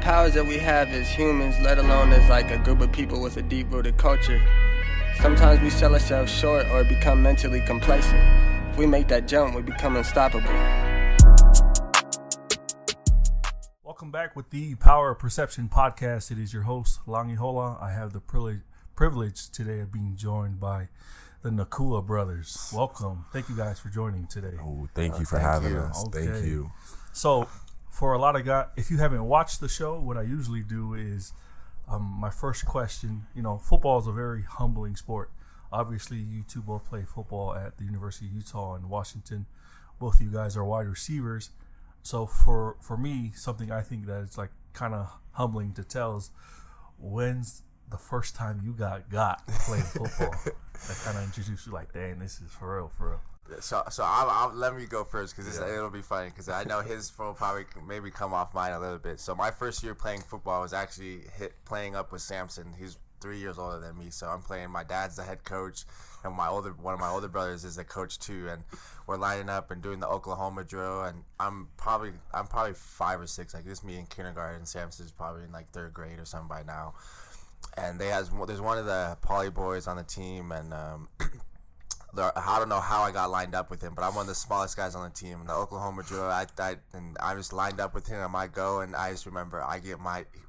powers that we have as humans, let alone as like a group of people with a deep-rooted culture, sometimes we sell ourselves short or become mentally complacent. If we make that jump, we become unstoppable. Welcome back with the Power of Perception podcast. It is your host, Langi Hola. I have the privilege today of being joined by the Nacua brothers. Welcome. Thank you guys for joining today. Oh, thank you for having us. Okay. Thank you. So, for a lot of guys, if you haven't watched the show, what I usually do is my first question, football is a very humbling sport. Obviously, you two both play football at the University of Utah in Washington. Both of you guys are wide receivers. So for me, something I think that it's like kind of humbling to tell is, when's the first time you got playing football? That kind of introduced you like, dang, this is for real. So I'll let me go first because it'll be funny because I know his will probably maybe come off mine a little bit. So my first year playing football was actually playing up with Samson. He's 3 years older than me, so I'm playing. My dad's the head coach, and one of my older brothers is the coach too. And we're lining up and doing the Oklahoma drill. And I'm probably 5 or 6. Like, this me in kindergarten. Samson's probably in like 3rd grade or something by now. And there's one of the poly boys on the team, and I don't know how I got lined up with him, but I'm one of the smallest guys on the team. The Oklahoma drill, I just lined up with him. I might go, and I just remember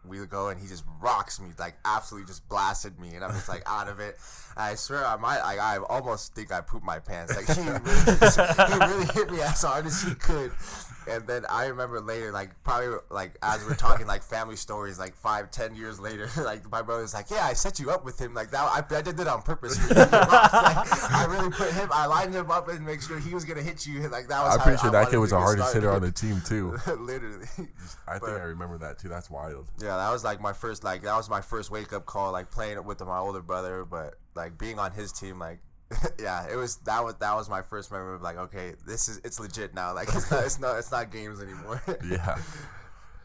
we go, and he just rocks me, like absolutely just blasted me, and I'm just like out of it. I swear I almost think I pooped my pants. Like he really hit me as hard as he could. And then I remember later, like probably like as we're talking like family stories, like 5-10 years later, like my brother's like, yeah, I set you up with him, like that. I did it on purpose. I really I lined him up and make sure he was gonna hit you. Like that was. I'm pretty sure that kid was the hardest hitter on the team too. Literally. I think I remember that too. That's wild. Yeah, that was like my first wake up call, like playing it with my older brother, but like being on his team, like. Yeah, that was my first memory of like, okay, it's legit now. Like it's not games anymore.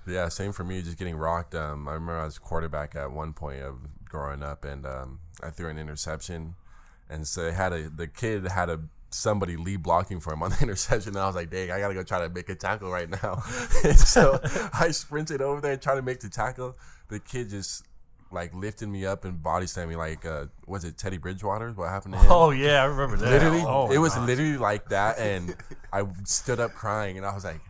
Yeah, same for me. Just getting rocked. I remember I was quarterback at one point of growing up, and I threw an interception, and so the kid had somebody lead blocking for him on the interception. And I was like, dang, I gotta go try to make a tackle right now. And so I sprinted over there and tried to make the tackle. The kid just like lifted me up and body slammed me like was it Teddy Bridgewater? What happened to him? Oh yeah, I remember that. Literally, it was literally like that, and I stood up crying, and I was like,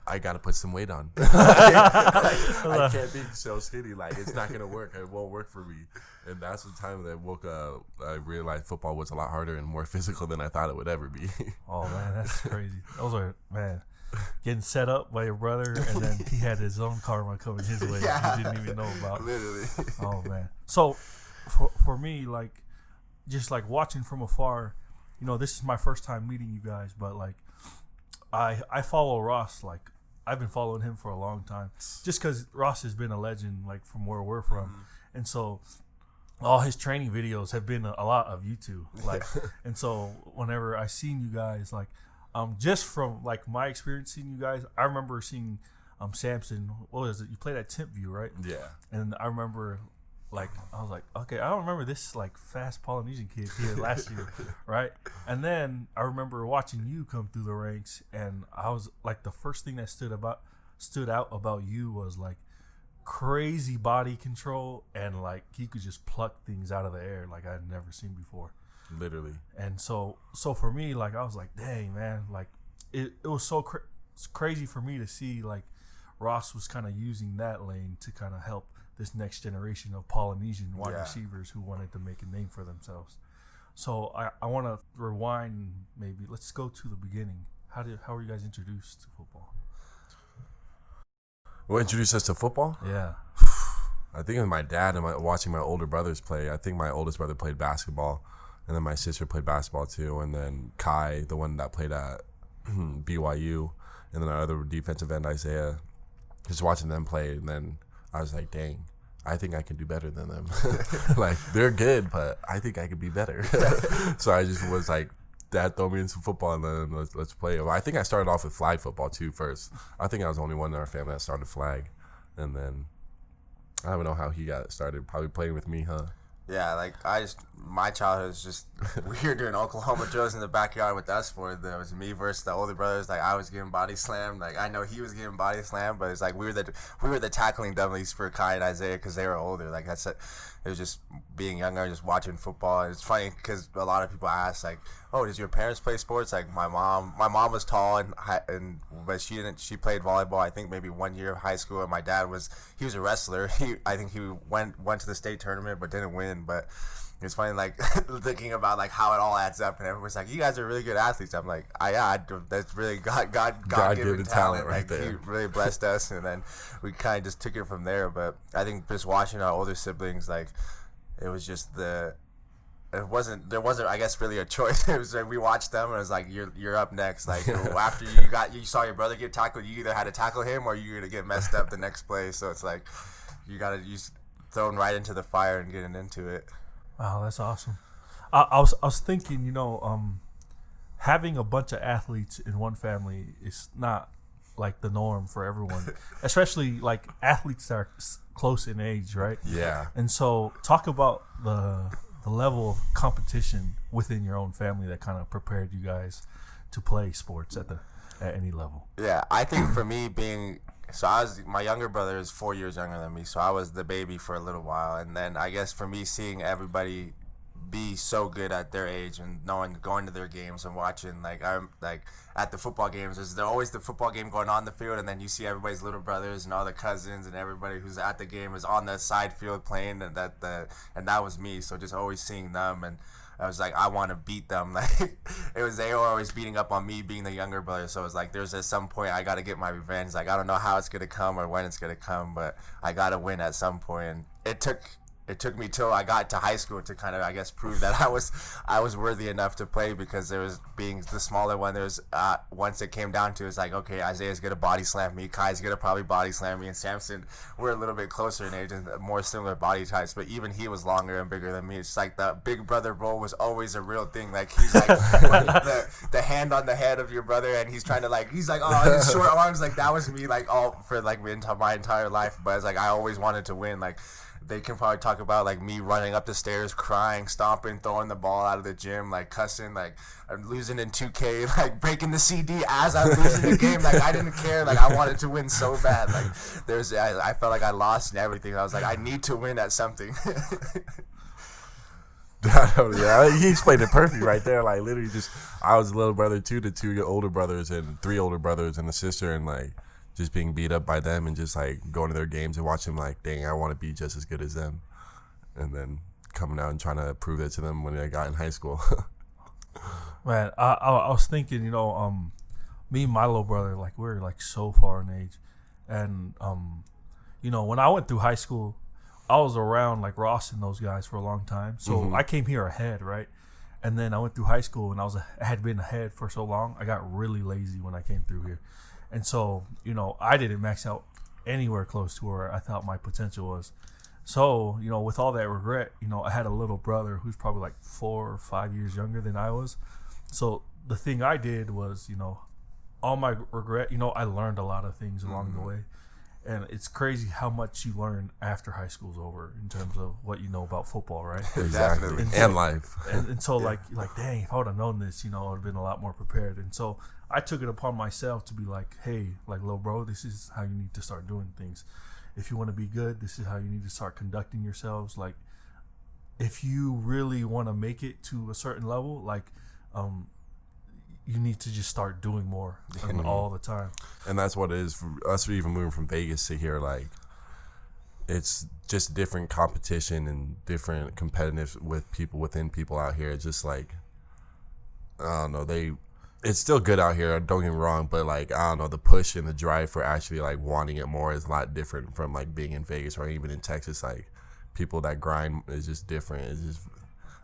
I gotta put some weight on. I can't be so skinny. Like, it's not gonna work. It won't work for me. And that's the time that I realized football was a lot harder and more physical than I thought it would ever be. Oh man, that's crazy. Those are getting set up by your brother, and then he had his own karma coming his way. Yeah. He didn't even know about. Literally. Oh man. So for me, like, just like watching from afar, this is my first time meeting you guys, but like I follow Ross. Like, I've been following him for a long time, just because Ross has been a legend, like from where we're from, and so all his training videos have been a lot of YouTube. Like, and so whenever I seen you guys, like. Just from like my experience seeing you guys, I remember seeing Samson. What was it? You played at Timpview, right? Yeah. And I remember, like, I was like, okay, I don't remember this like fast Polynesian kid here last year, right? And then I remember watching you come through the ranks, and I was like, the first thing that stood out about you was like crazy body control, and like he could just pluck things out of the air like I'd never seen before. Literally. And so for me, like, I was like, dang, man, like it was so crazy for me to see like Ross was kind of using that lane to kind of help this next generation of Polynesian wide receivers who wanted to make a name for themselves. So I want to rewind, maybe let's go to the beginning. How were you guys introduced to football? What introduced us to football? Yeah. I think it was my dad and watching my older brothers play. I think my oldest brother played basketball. And then my sister played basketball too. And then Kai, the one that played at BYU. And then our other defensive end, Isaiah. Just watching them play. And then I was like, dang, I think I can do better than them. Like, they're good, but I think I could be better. So I just was like, Dad, throw me into football and then let's play. Well, I think I started off with flag football too first. I think I was the only one in our family that started flag. And then I don't know how he got started. Probably playing with me, huh? Yeah, like my childhood was just weird doing Oklahoma drills in the backyard with us four. There was me versus the older brothers. Like I was getting body slammed. Like I know he was getting body slammed, but it's like we were the tackling dummies for Kai and Isaiah because they were older. Like it was just being younger, just watching football. It's funny because a lot of people ask like, "Oh, does your parents play sports?" Like my mom was tall but she didn't. She played volleyball. I think maybe 1 year of high school. And my dad was a wrestler. I think he went to the state tournament but didn't win. But it's funny, like thinking about like how it all adds up, and everyone's like, "You guys are really good athletes." I'm like, that's really God-given talent right there. He really blessed us, and then we kind of just took it from there. But I think just watching our older siblings, like it was just there wasn't I guess really a choice. It was like we watched them and it was like you're up next. Like after you saw your brother get tackled, you either had to tackle him or you're gonna get messed up the next play. So it's like you gotta use thrown right into the fire and getting into it. Wow, that's awesome. I was thinking, having a bunch of athletes in one family is not like the norm for everyone, especially like athletes that are close in age, right? Yeah. And so talk about the level of competition within your own family that kind of prepared you guys to play sports at any level. Yeah, I think for me my younger brother is 4 years younger than me, so I was the baby for a little while, and then I guess for me seeing everybody be so good at their age and going to their games and watching, like I'm like at the football games, there's always the football game going on the field, and then you see everybody's little brothers and all the cousins and everybody who's at the game is on the side field playing, and that was me. So just always seeing them, and I was like, I want to beat them. Like they were always beating up on me being the younger brother. So it was like, there's at some point I got to get my revenge. Like I don't know how it's gonna come or when it's gonna come, but I got to win at some point. And it took me till I got to high school to kind of, I guess, prove that I was worthy enough to play, because there was being the smaller one. There's once it came down to it's like, okay, Isaiah's gonna body slam me, Kai's gonna probably body slam me, and Samson, we're a little bit closer in age and more similar body types, but even he was longer and bigger than me. It's like the big brother role was always a real thing. Like he's like the hand on the head of your brother, and he's trying to he's like, oh, his short arms. Like that was me, like all for like my entire life. But it's like I always wanted to win. Like they can probably talk about like me running up the stairs, crying, stomping, throwing the ball out of the gym, like cussing, like I'm losing in 2K, like breaking the CD as I'm losing the game. Like I didn't care. Like I wanted to win so bad. Like I felt like I lost and everything. I was like, I need to win at something. Yeah, he explained it perfect right there. Like literally, I was a little brother too, the two older brothers and 3 older brothers and a sister, and like just being beat up by them and just like going to their games and watching them like, dang, I want to be just as good as them, and then coming out and trying to prove that to them when I got in high school. Man, I was thinking, me and my little brother, like we're like so far in age, and when I went through high school, I was around like Ross and those guys for a long time, so I came here ahead, right? And then I went through high school and I had been ahead for so long, I got really lazy when I came through here. And so, I didn't max out anywhere close to where I thought my potential was. So, with all that regret, I had a little brother who's probably like 4 or 5 years younger than I was. So the thing I did was, all my regret, I learned a lot of things along the way. And it's crazy how much you learn after high school's over in terms of what you know about football, right? Exactly. And like, life. And so, like, dang, if I would have known this, I would have been a lot more prepared. And so I took it upon myself to be like, hey, like, little bro, this is how you need to start doing things. If you want to be good, this is how you need to start conducting yourselves. Like, if you really want to make it to a certain level, like, you need to just start doing more all the time. And that's what it is for us. Even moving from Vegas to here, like it's just different competition and different competitive with people within people out here. It's just like, I don't know, it's still good out here, don't get me wrong, but like, I don't know, the push and the drive for actually like wanting it more is a lot different from like being in Vegas or even in Texas. Like people that grind is just different. It's just,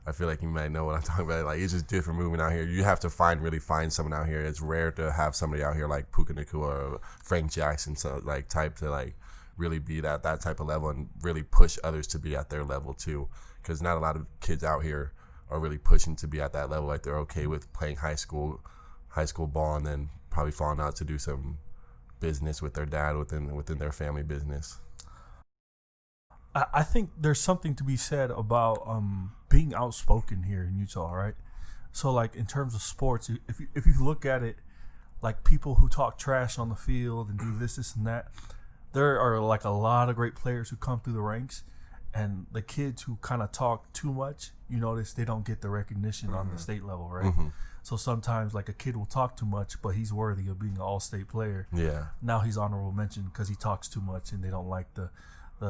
I feel like you might know what I'm talking about. Like, it's just different moving out here. You have to really find someone out here. It's rare to have somebody out here like Puka, Nacua, or Frank Jackson, so like type to like really be at that type of level and really push others to be at their level too. Because not a lot of kids out here are really pushing to be at that level. Like they're okay with playing high school ball and then probably falling out to do some business with their dad within their family business. I think there's something to be said about being outspoken here in Utah, right? So like in terms of sports, if you look at it, like people who talk trash on the field and do this and that, there are like a lot of great players who come through the ranks, and the kids who kind of talk too much, you notice they don't get the recognition on the state level, right? So sometimes like a kid will talk too much, but he's worthy of being an all-state player. Yeah. Now he's honorable mention because he talks too much, and they don't like the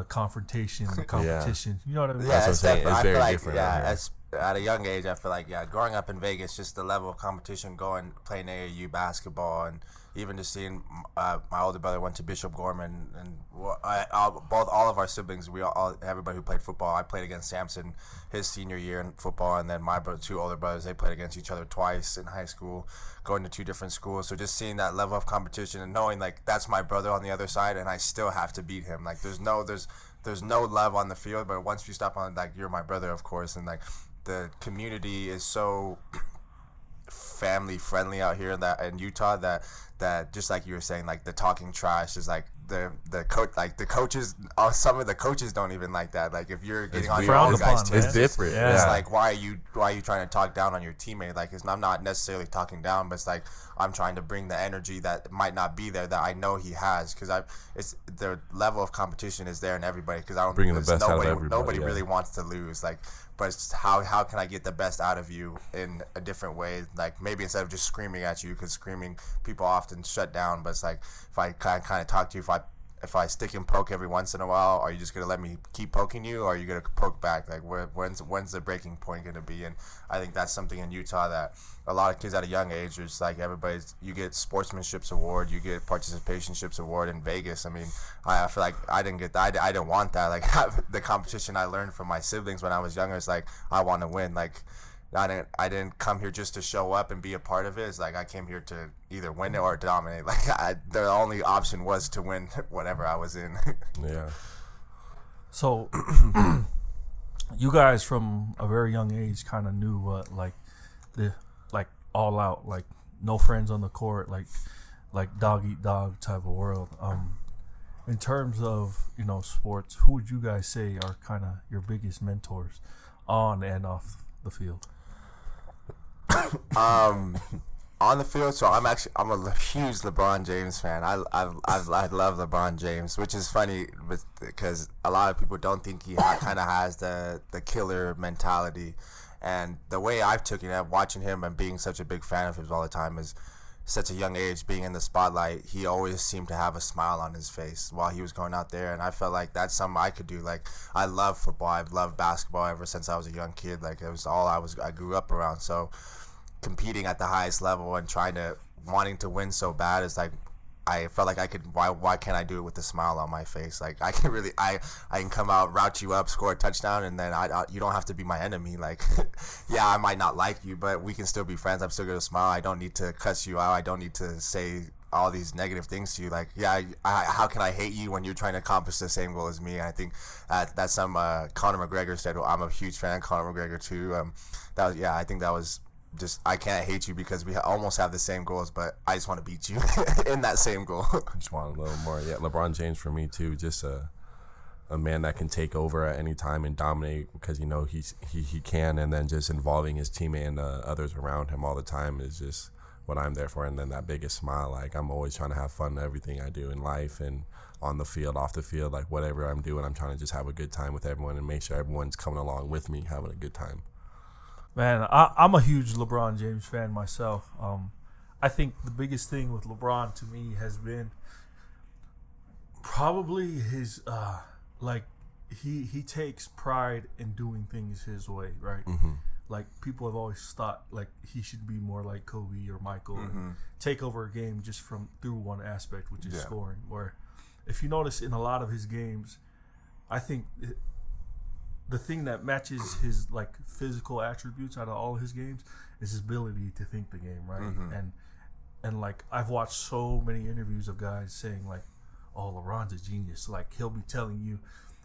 confrontation, the competition. You know what I mean? Yeah, That's what I'm saying. It's very like, different. Yeah, at a young age, I feel like growing up in Vegas, just the level of competition, playing AAU basketball, and even just seeing my older brother went to Bishop Gorman, and all of our siblings, everybody who played football. I played against Samson his senior year in football, and then my two older brothers, they played against each other twice in high school, going to 2 different schools. So just seeing that level of competition and knowing like that's my brother on the other side, and I still have to beat him. Like there's no love on the field, but once you stop on, like, you're my brother, of course, and like the community is so family friendly out here in Utah that just like you were saying, like the talking trash is like the coach, like the coaches, some of the coaches don't even like that. Like if you're getting on your old guys' team, it's different. Yeah. It's it's like why are you trying to talk down on your teammate? Like I'm not necessarily talking down, but it's like I'm trying to bring the energy that might not be there that I know he has, because it's the level of competition is there in everybody, because I don't bringing the best out of everybody. Nobody really wants to lose. Like, but it's how can I get the best out of you in a different way? Like maybe instead of just screaming at you, because screaming people often shut down. But it's like if I kind of talk to you, if I stick and poke every once in a while, are you just gonna let me keep poking you, or are you gonna poke back? Like when's the breaking point gonna be? And I think that's something in Utah that a lot of kids at a young age, it's like you get sportsmanships award, you get participationships award in Vegas. I mean, I feel like I didn't get that. I didn't want that. Like the competition I learned from my siblings when I was younger, it's like I want to win. Like I didn't come here just to show up and be a part of it. It's like I came here to either win it or dominate. Like the only option was to win whatever I was in. Yeah. So you guys from a very young age kind of knew what like all out, like no friends on the court, like dog eat dog type of world. In terms of, sports, who would you guys say are kind of your biggest mentors on and off the field? On the field, so I'm a huge LeBron James fan. I love LeBron James, which is funny because a lot of people don't think he kind of has the killer mentality. And the way I've taken it, watching him and being such a big fan of his all the time, is such a young age, being in the spotlight, he always seemed to have a smile on his face while he was going out there. And I felt like that's something I could do. Like, I love football. I've loved basketball ever since I was a young kid. Like, it was all I grew up around. So competing at the highest level and wanting to win so bad is like, I felt like I could. Why can't I do it with a smile on my face? Like I can really, I can come out, route you up, score a touchdown, and then you don't have to be my enemy. Like, yeah, I might not like you, but we can still be friends. I'm still gonna smile. I don't need to cuss you out. I don't need to say all these negative things to you. Like, yeah, how can I hate you when you're trying to accomplish the same goal as me? And I think that's some Conor McGregor said. Well, I'm a huge fan of Conor McGregor too. I think that was. Just I can't hate you because we almost have the same goals, but I just want to beat you in that same goal. Just want a little more. Yeah, LeBron James for me too. Just a man that can take over at any time and dominate because he can, and then just involving his teammate and others around him all the time is just what I'm there for. And then that biggest smile, like I'm always trying to have fun in everything I do in life and on the field, off the field, like whatever I'm doing, I'm trying to just have a good time with everyone and make sure everyone's coming along with me, having a good time. Man, I'm a huge LeBron James fan myself. I think the biggest thing with LeBron to me has been probably his he takes pride in doing things his way, right? Mm-hmm. Like people have always thought like he should be more like Kobe or Michael and take over a game just through one aspect, which is scoring. Where if you notice in a lot of his games, I think the thing that matches his like physical attributes out of all of his games is his ability to think the game, right? And like I've watched so many interviews of guys saying like, "Oh, LeBron's a genius." Like he'll be telling you,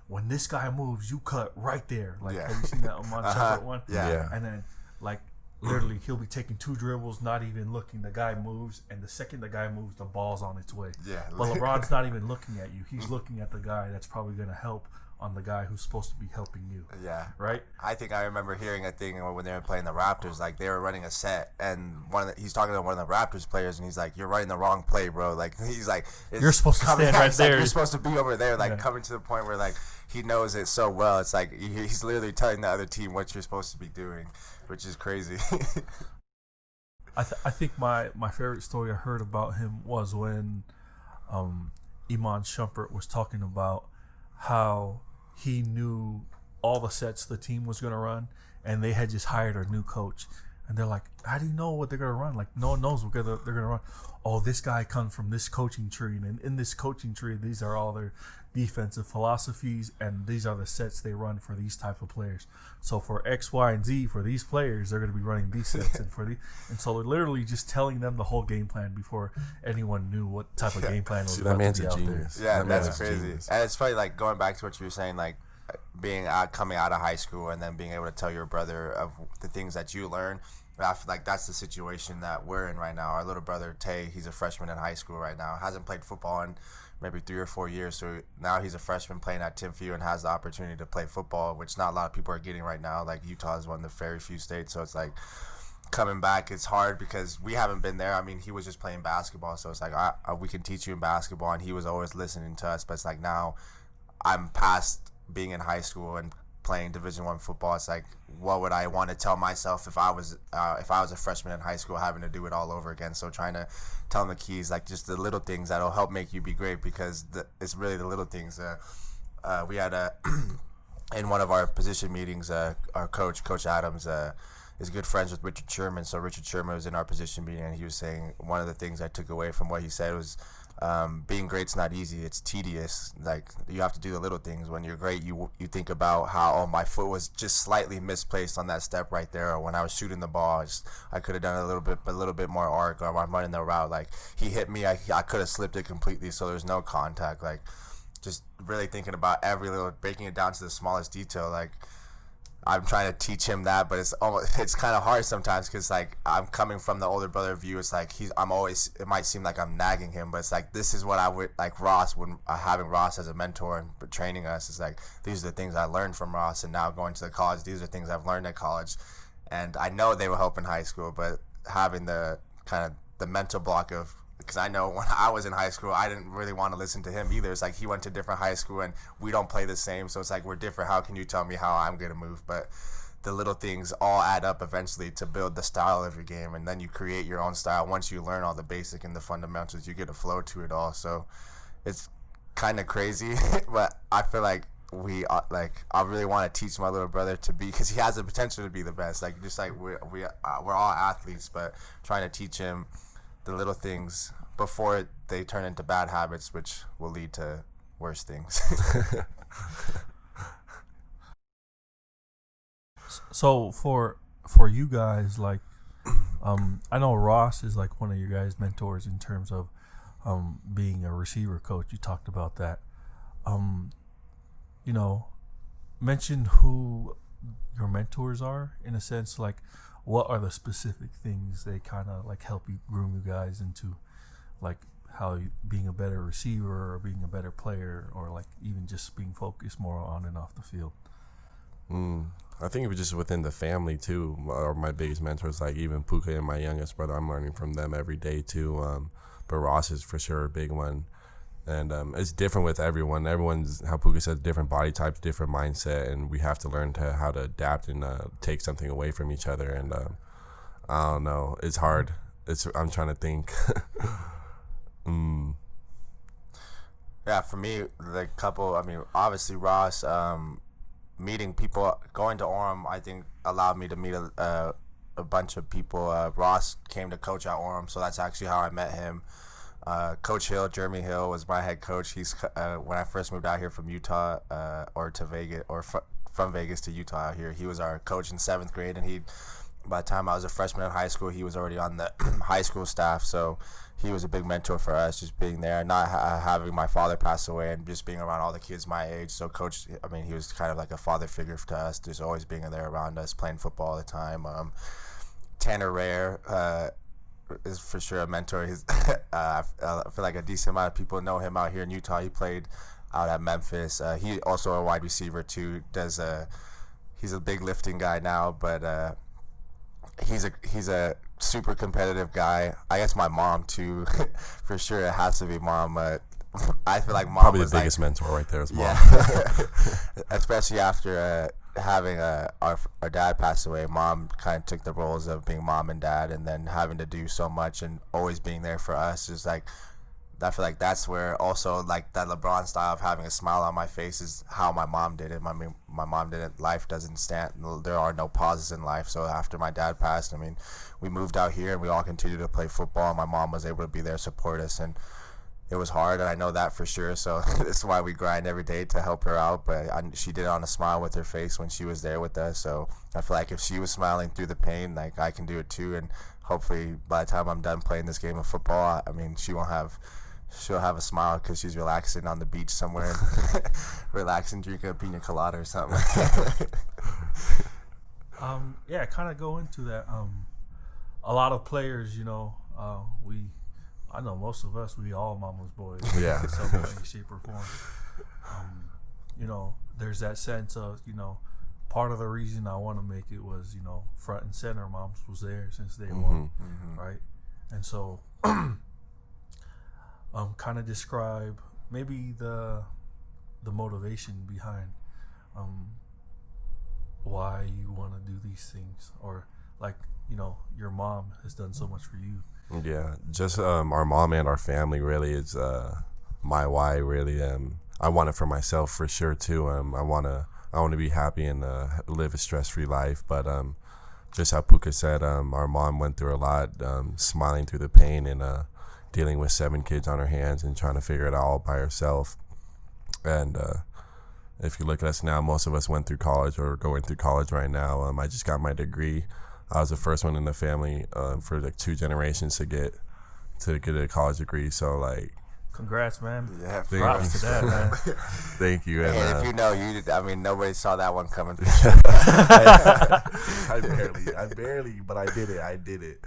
when this guy moves, you cut right there. Like have you seen that Iman Shumpert one? Yeah. And then like literally he'll be taking 2 dribbles, not even looking. The guy moves, and the second the guy moves, the ball's on its way. Yeah. But LeBron's not even looking at you. He's looking at the guy that's probably going to help on the guy who's supposed to be helping you. Yeah. Right? I think I remember hearing a thing when they were playing the Raptors, like they were running a set, and he's talking to one of the Raptors players, and he's like, "You're running the wrong play, bro." Like he's like, "You're supposed to stand right there. Like, you're supposed to be over there." Like coming to the point where like he knows it so well. It's like he's literally telling the other team what you're supposed to be doing, which is crazy. I think my favorite story I heard about him was when Iman Shumpert was talking about how he knew all the sets the team was going to run, and they had just hired a new coach. And they're like, "How do you know what they're going to run? Like, no one knows what they're going to run. Oh, this guy comes from this coaching tree, and in this coaching tree, these are all their defensive philosophies, and these are the sets they run for these type of players. So for X, Y, and Z, for these players, they're going to be running these sets, and so they're literally just telling them the whole game plan before anyone knew what type of game plan was See, about that man's to be a out genius. there. Yeah, that's crazy. And it's funny, like going back to what you were saying, like coming out of high school and then being able to tell your brother of the things that you learn. I feel like that's the situation that we're in right now. Our little brother Tay, he's a freshman in high school right now. Hasn't played football in maybe 3 or 4 years, so now he's a freshman playing at Tim Few and has the opportunity to play football, which not a lot of people are getting right now. Like Utah is one of the very few states, so it's like coming back, it's hard because we haven't been there. I mean, he was just playing basketball, so it's like we can teach you in basketball, and he was always listening to us. But it's like now I'm past being in high school and playing Division I football. It's like, what would I want to tell myself if I was a freshman in high school having to do it all over again? So trying to tell them the keys, like just the little things that'll help make you be great, because it's really the little things. We had in one of our position meetings, our Coach Adams, is good friends with Richard Sherman. So Richard Sherman was in our position meeting, and he was saying one of the things I took away from what he said was, being great's not easy. It's tedious. Like you have to do the little things. When you're great, you think about how my foot was just slightly misplaced on that step right there, or when I was shooting the ball, I could have done a little bit more arc, or I'm running the route. Like he hit me, I could have slipped it completely, so there's no contact. Like just really thinking about every little, breaking it down to the smallest detail. Like I'm trying to teach him that, but it's kind of hard sometimes because like I'm coming from the older brother view. It's like it might seem like I'm nagging him, but it's like this is what I would like Ross, when having Ross as a mentor and training us. It's like these are the things I learned from Ross, and now going to the college, these are things I've learned at college, and I know they will help in high school. But having the kind of the mental block of, because I know when I was in high school, I didn't really want to listen to him either. It's like he went to different high school and we don't play the same. So it's like we're different. How can you tell me how I'm going to move? But the little things all add up eventually to build the style of your game. And then you create your own style. Once you learn all the basic and the fundamentals, you get a flow to it all. So it's kind of crazy, but I feel like I really want to teach my little brother to be, because he has the potential to be the best. Like just like we're all athletes, but trying to teach him the little things before they turn into bad habits, which will lead to worse things. So for you guys, like, I know Ross is like one of your guys' mentors in terms of being a receiver coach. You talked about that. Mention who your mentors are, in a sense. Like, what are the specific things they kind of like help you groom you guys into, like how being a better receiver or being a better player, or like even just being focused more on and off the field? I think it was just within the family too. Or my biggest mentors, like even Puka and my youngest brother, I'm learning from them every day too. But Ross is for sure a big one. And it's different with everyone. Everyone's, how Puka says, different body types, different mindset, and we have to learn how to adapt and take something away from each other. And I don't know, it's hard. I'm trying to think. Yeah, for me, the couple, I mean, obviously Ross, meeting people, going to Orem, I think allowed me to meet a bunch of people. Ross came to coach at Orem, so that's actually how I met him. Coach Hill, Jeremy Hill, was my head coach. He's when I first moved out here from Utah, or to Vegas, or from Vegas to Utah out here, he was our coach in 7th grade, and by the time I was a freshman in high school, he was already on the high school staff. So he was a big mentor for us, just being there, not having my father pass away, and just being around all the kids my age. So Coach, I mean, he was kind of like a father figure to us, just always being there around us, playing football all the time. Tanner Rare is for sure a mentor. I feel like a decent amount of people know him out here in Utah. He played out at Memphis. He also a wide receiver too. He's a big lifting guy now, but he's a super competitive guy. I guess my mom too, for sure. It has to be mom. I feel like mom probably was the biggest mentor right there is mom. Yeah. Especially after having our dad pass away, mom kind of took the roles of being mom and dad, and then having to do so much and always being there for us is like, I feel like that's where also like that LeBron style of having a smile on my face is how my mom did it. I mean, my mom didn't. Life doesn't stand. There are no pauses in life. So after my dad passed, I mean, we moved out here and we all continued to play football. And my mom was able to be there, support us, and it was hard, and I know that for sure. So that's why we grind every day to help her out. But she did it on a smile with her face when she was there with us. So I feel like if she was smiling through the pain, like I can do it too. And hopefully by the time I'm done playing this game of football, I mean, she'll have a smile because she's relaxing on the beach somewhere, relaxing, drinking a pina colada or something. Yeah, kind of go into that. A lot of players, I know most of us, we all mama's boys. Yeah. In some way, shape, or form. There's that sense of, part of the reason I want to make it was, front and center. Mom's was there since day one, right? And so, kind of describe maybe the motivation behind why you want to do these things, or like, your mom has done so much for you. Yeah, just our mom and our family really is my why. Really, I want it for myself for sure too. I want to be happy and live a stress-free life. But just how Puka said, our mom went through a lot, smiling through the pain and dealing with 7 kids on her hands and trying to figure it out all by herself. And if you look at us now, most of us went through college or going through college right now. I just got my degree. I was the first one in the family for like 2 generations to get a college degree. So like, congrats, man! Yeah, props to that, man. Thank you. And if you know, I mean, nobody saw that one coming. I barely, but I did it.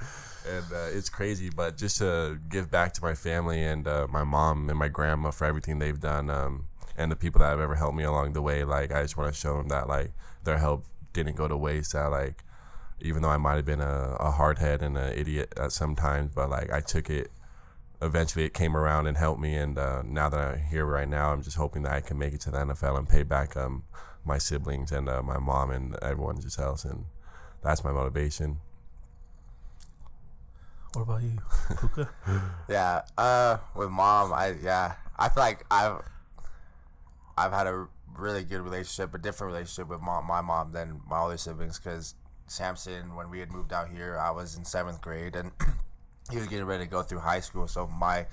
And it's crazy, but just to give back to my family and my mom and my grandma for everything they've done, and the people that have ever helped me along the way. Like, I just want to show them that like their help didn't go to waste. That like, even though I might have been a hardhead and an idiot at some times, but like I took it. Eventually, it came around and helped me. And now that I'm here right now, I'm just hoping that I can make it to the NFL and pay back my siblings and my mom and everyone just else. And that's my motivation. What about you, Puka? Yeah, with mom, I feel like I've had a really good relationship, a different relationship with my mom than my other siblings, because Samson, when we had moved out here, I was in 7th grade, and he was getting ready to go through high school. So my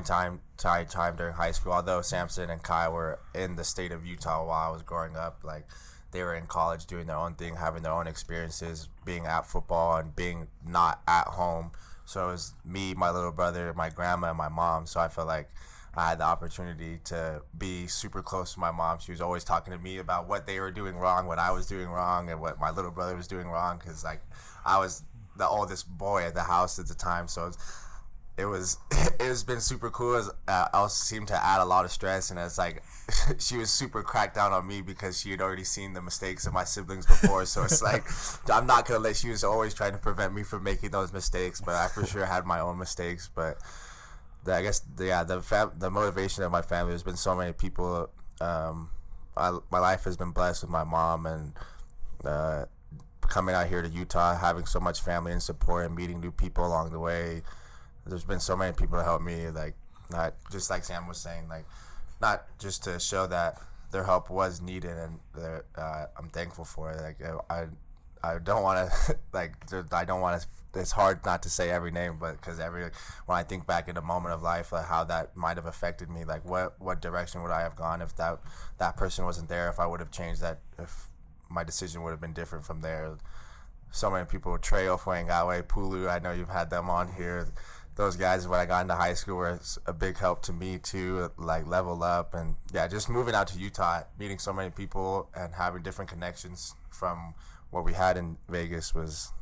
time during high school, although Samson and Kai were in the state of Utah while I was growing up, like they were in college doing their own thing, having their own experiences, being at football and being not at home. So it was me, my little brother, my grandma, and my mom. So I felt like I had the opportunity to be super close to my mom. She was always talking to me about what they were doing wrong, what I was doing wrong, and what my little brother was doing wrong, because like I was the oldest boy at the house at the time. So it's been super cool. I also seemed to add a lot of stress, and it's like she was super cracked down on me because she had already seen the mistakes of my siblings before. So it's like I'm not gonna she was always trying to prevent me from making those mistakes, but I for sure had my own mistakes. But I guess the motivation of my family, there's been so many people. My life has been blessed with my mom, and coming out here to Utah, having so much family and support, and meeting new people along the way. There's been so many people to help me, like not just like Sam was saying, like not just to show that their help was needed, and I'm thankful for it. Like I don't want to it's hard not to say every name, but because when I think back in a moment of life, like how that might have affected me, like what direction would I have gone if that person wasn't there, if I would have changed that, if my decision would have been different from there. So many people, Treo, Fuengawe, Pulu, I know you've had them on here. Those guys, when I got into high school, were a big help to me too, like level up. And yeah, just moving out to Utah, meeting so many people and having different connections from what we had in Vegas was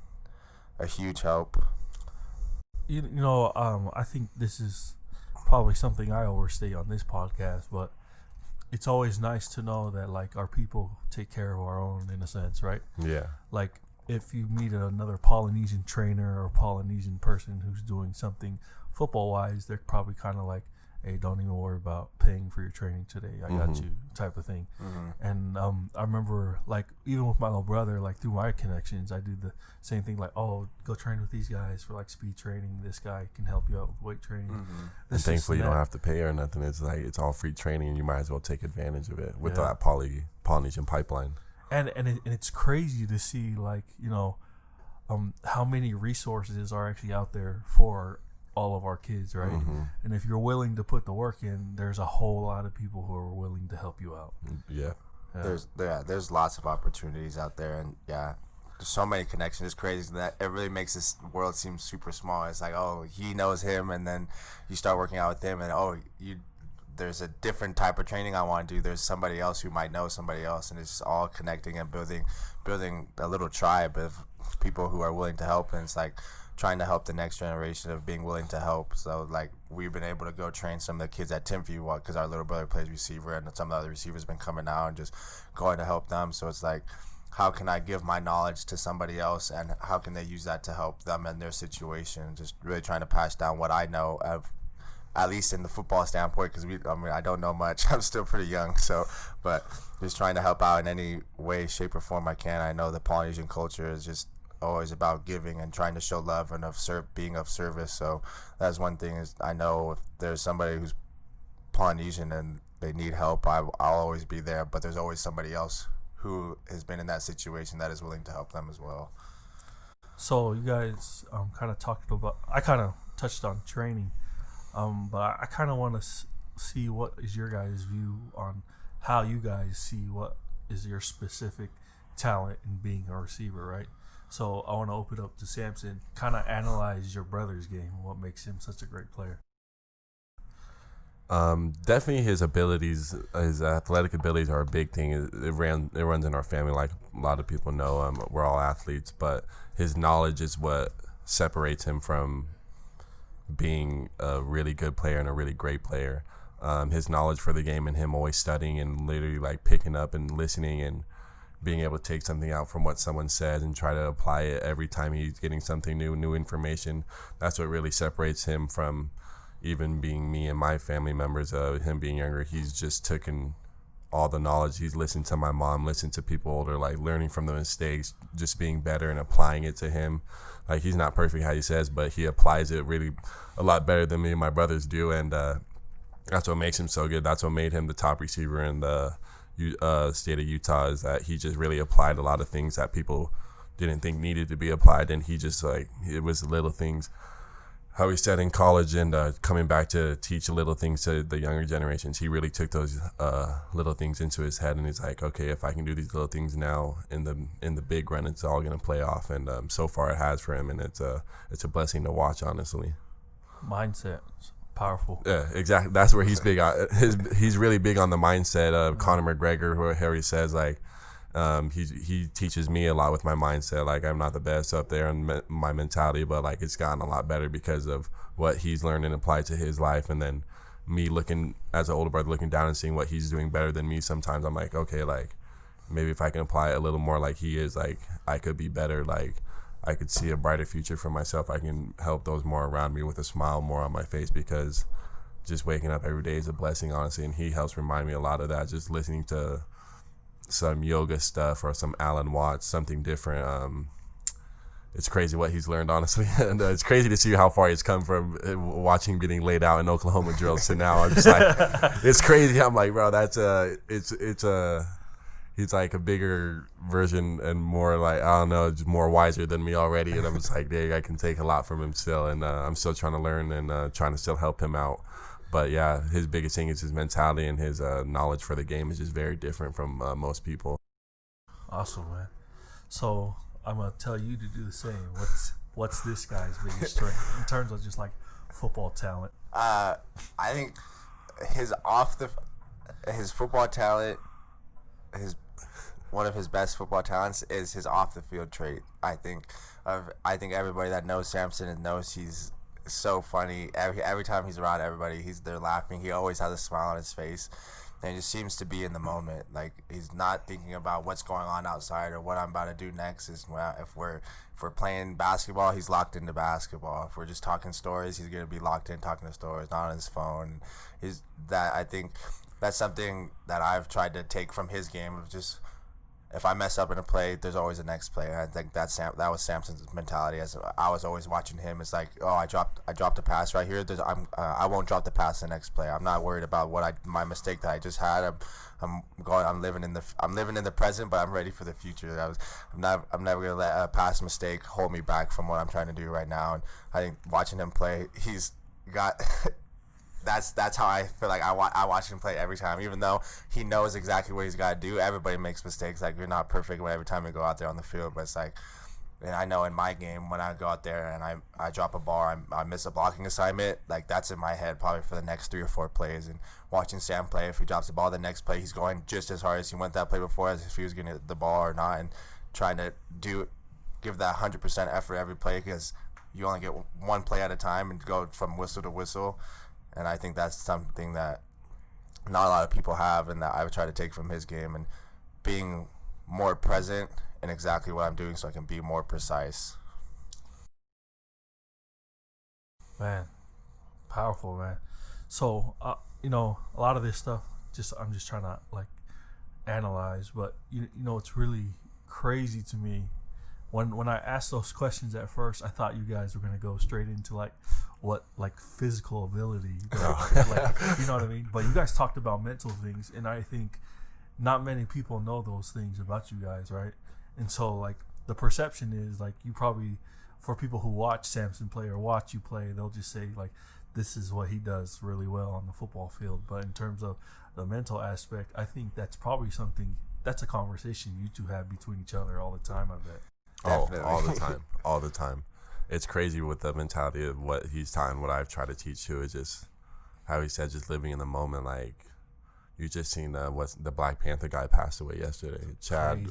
a huge help. I think this is probably something I overstate on this podcast, but it's always nice to know that like our people take care of our own in a sense, right? Yeah. Like if you meet another Polynesian trainer or Polynesian person who's doing something football wise, they're probably kind of like, hey, don't even worry about paying for your training today. I got you, type of thing. And I remember, like, even with my little brother, like, through my connections, I do the same thing, like, oh, go train with these guys for, like, speed training. This guy can help you out with weight training. And thankfully, you don't have to pay or nothing. It's like, it's all free training, and you might as well take advantage of it with that Polynesian pipeline. And it's crazy to see, like, you know, how many resources are actually out there for all of our kids, right? And if you're willing to put the work in, there's a whole lot of people who are willing to help you out. There's lots of opportunities out there, and there's so many connections. It's crazy that it really makes this world seem super small. It's like, oh, he knows him, and then you start working out with him, and there's a different type of training I want to do. There's somebody else who might know somebody else, and it's just all connecting and building a little tribe of people who are willing to help. And it's like trying to help the next generation of being willing to help. So like we've been able to go train some of the kids at Timview because our little brother plays receiver, and some of the other receivers have been coming out and just going to help them. So it's like, how can I give my knowledge to somebody else, and how can they use that to help them in their situation? Just really trying to pass down what I know of, at least in the football standpoint, because I don't know much. I'm still pretty young, but just trying to help out in any way, shape, or form I can. I know the Polynesian culture is just always about giving and trying to show love and being of service. So that's one thing, is I know if there's somebody who's Polynesian and they need help, I'll always be there. But there's always somebody else who has been in that situation that is willing to help them as well. So you guys kind of talked about, I kind of touched on training, but I kind of want to see what is your guys' view on how you guys see what is your specific talent in being a receiver, right? So I want to open up to Samson. Kind of analyze your brother's game. What makes him such a great player? Definitely his abilities, his athletic abilities are a big thing. It runs in our family, like a lot of people know. We're all athletes, but his knowledge is what separates him from being a really good player and a really great player. His knowledge for the game and him always studying and literally like picking up and listening and being able to take something out from what someone says and try to apply it every time he's getting something new information. That's what really separates him from even being me and my family members. Him being younger, he's just taken all the knowledge. He's listened to my mom, listened to people older, like learning from the mistakes, just being better and applying it to him. Like, he's not perfect, how he says, but he applies it really a lot better than me and my brothers do. And that's what makes him so good. That's what made him the top receiver in the state of Utah, is that he just really applied a lot of things that people didn't think needed to be applied. And he just, like, it was the little things, how he said in college, and coming back to teach little things to the younger generations. He really took those little things into his head, and he's like, okay, if I can do these little things now, in the big run, it's all gonna play off. And so far it has for him, and it's a blessing to watch, honestly. Mindset. Powerful. Yeah, exactly. That's where he's big on. He's really big on the mindset of Conor McGregor, who Harry says, like, he teaches me a lot with my mindset. Like, I'm not the best up there in my mentality, but like, it's gotten a lot better because of what he's learned and applied to his life. And then me looking, as an older brother, looking down and seeing what he's doing better than me, sometimes I'm like, okay, like, maybe if I can apply it a little more like he is, like, I could be better. Like, I could see a brighter future for myself. I can help those more around me with a smile more on my face, because just waking up every day is a blessing, honestly. And he helps remind me a lot of that, just listening to some yoga stuff or some Alan Watts, something different. It's crazy what he's learned, honestly. And it's crazy to see how far he's come from watching getting laid out in Oklahoma drills to now. I'm just like, it's crazy. I'm like, bro, that's he's like a bigger version and more, like, I don't know, just more wiser than me already. And I'm just like, dang, I can take a lot from him still. And I'm still trying to learn and trying to still help him out. But yeah, his biggest thing is his mentality, and his knowledge for the game is just very different from most people. Awesome, man. So I'm going to tell you to do the same. What's this guy's biggest strength in terms of just like football talent? I think his football talent, one of his best football talents is his off the field trait. I think everybody that knows Samson and knows he's so funny. Every time he's around everybody, they're laughing. He always has a smile on his face, And he just seems to be in the moment. Like, he's not thinking about what's going on outside or what I'm about to do next. If we're playing basketball, he's locked into basketball. If we're just talking stories, he's gonna be locked in talking to stories, not on his phone. I think that's something that I've tried to take from his game of just, if I mess up in a play, there's always a next play. And I think that was Samson's mentality. As I was always watching him, it's like, oh, I dropped a pass right here. I won't drop the pass the next play. I'm not worried about my mistake that I just had. I'm living in the present, but I'm ready for the future. I'm never gonna let a past mistake hold me back from what I'm trying to do right now. And I think watching him play, he's got. That's how I feel like I watch him play every time, even though he knows exactly what he's got to do. Everybody makes mistakes. Like, you're not perfect every time you go out there on the field, but it's like, and I know in my game when I go out there and I drop a ball, I miss a blocking assignment, like, that's in my head probably for the next 3 or 4 plays. And watching Sam play, if he drops the ball the next play, he's going just as hard as he went that play before, as if he was getting the ball or not, and trying to give that 100% effort every play, because you only get one play at a time and go from whistle to whistle. And I think that's something that not a lot of people have, and that I would try to take from his game, and being more present in exactly what I'm doing so I can be more precise. Man, powerful, man. So, a lot of this stuff, I'm just trying to, like, analyze. But, it's really crazy to me. When I asked those questions at first, I thought you guys were going to go straight into, like, physical ability, like, you know what I mean? But you guys talked about mental things, and I think not many people know those things about you guys, right? And so, like, the perception is, like, you probably, for people who watch Samson play or watch you play, they'll just say, like, this is what he does really well on the football field. But in terms of the mental aspect, I think that's probably that's a conversation you two have between each other all the time, I bet. Oh, all the time. It's crazy with the mentality of what he's taught, what I've tried to teach too. Is just how he said, just living in the moment. Like, you just seen the Black Panther guy passed away yesterday, Chadwick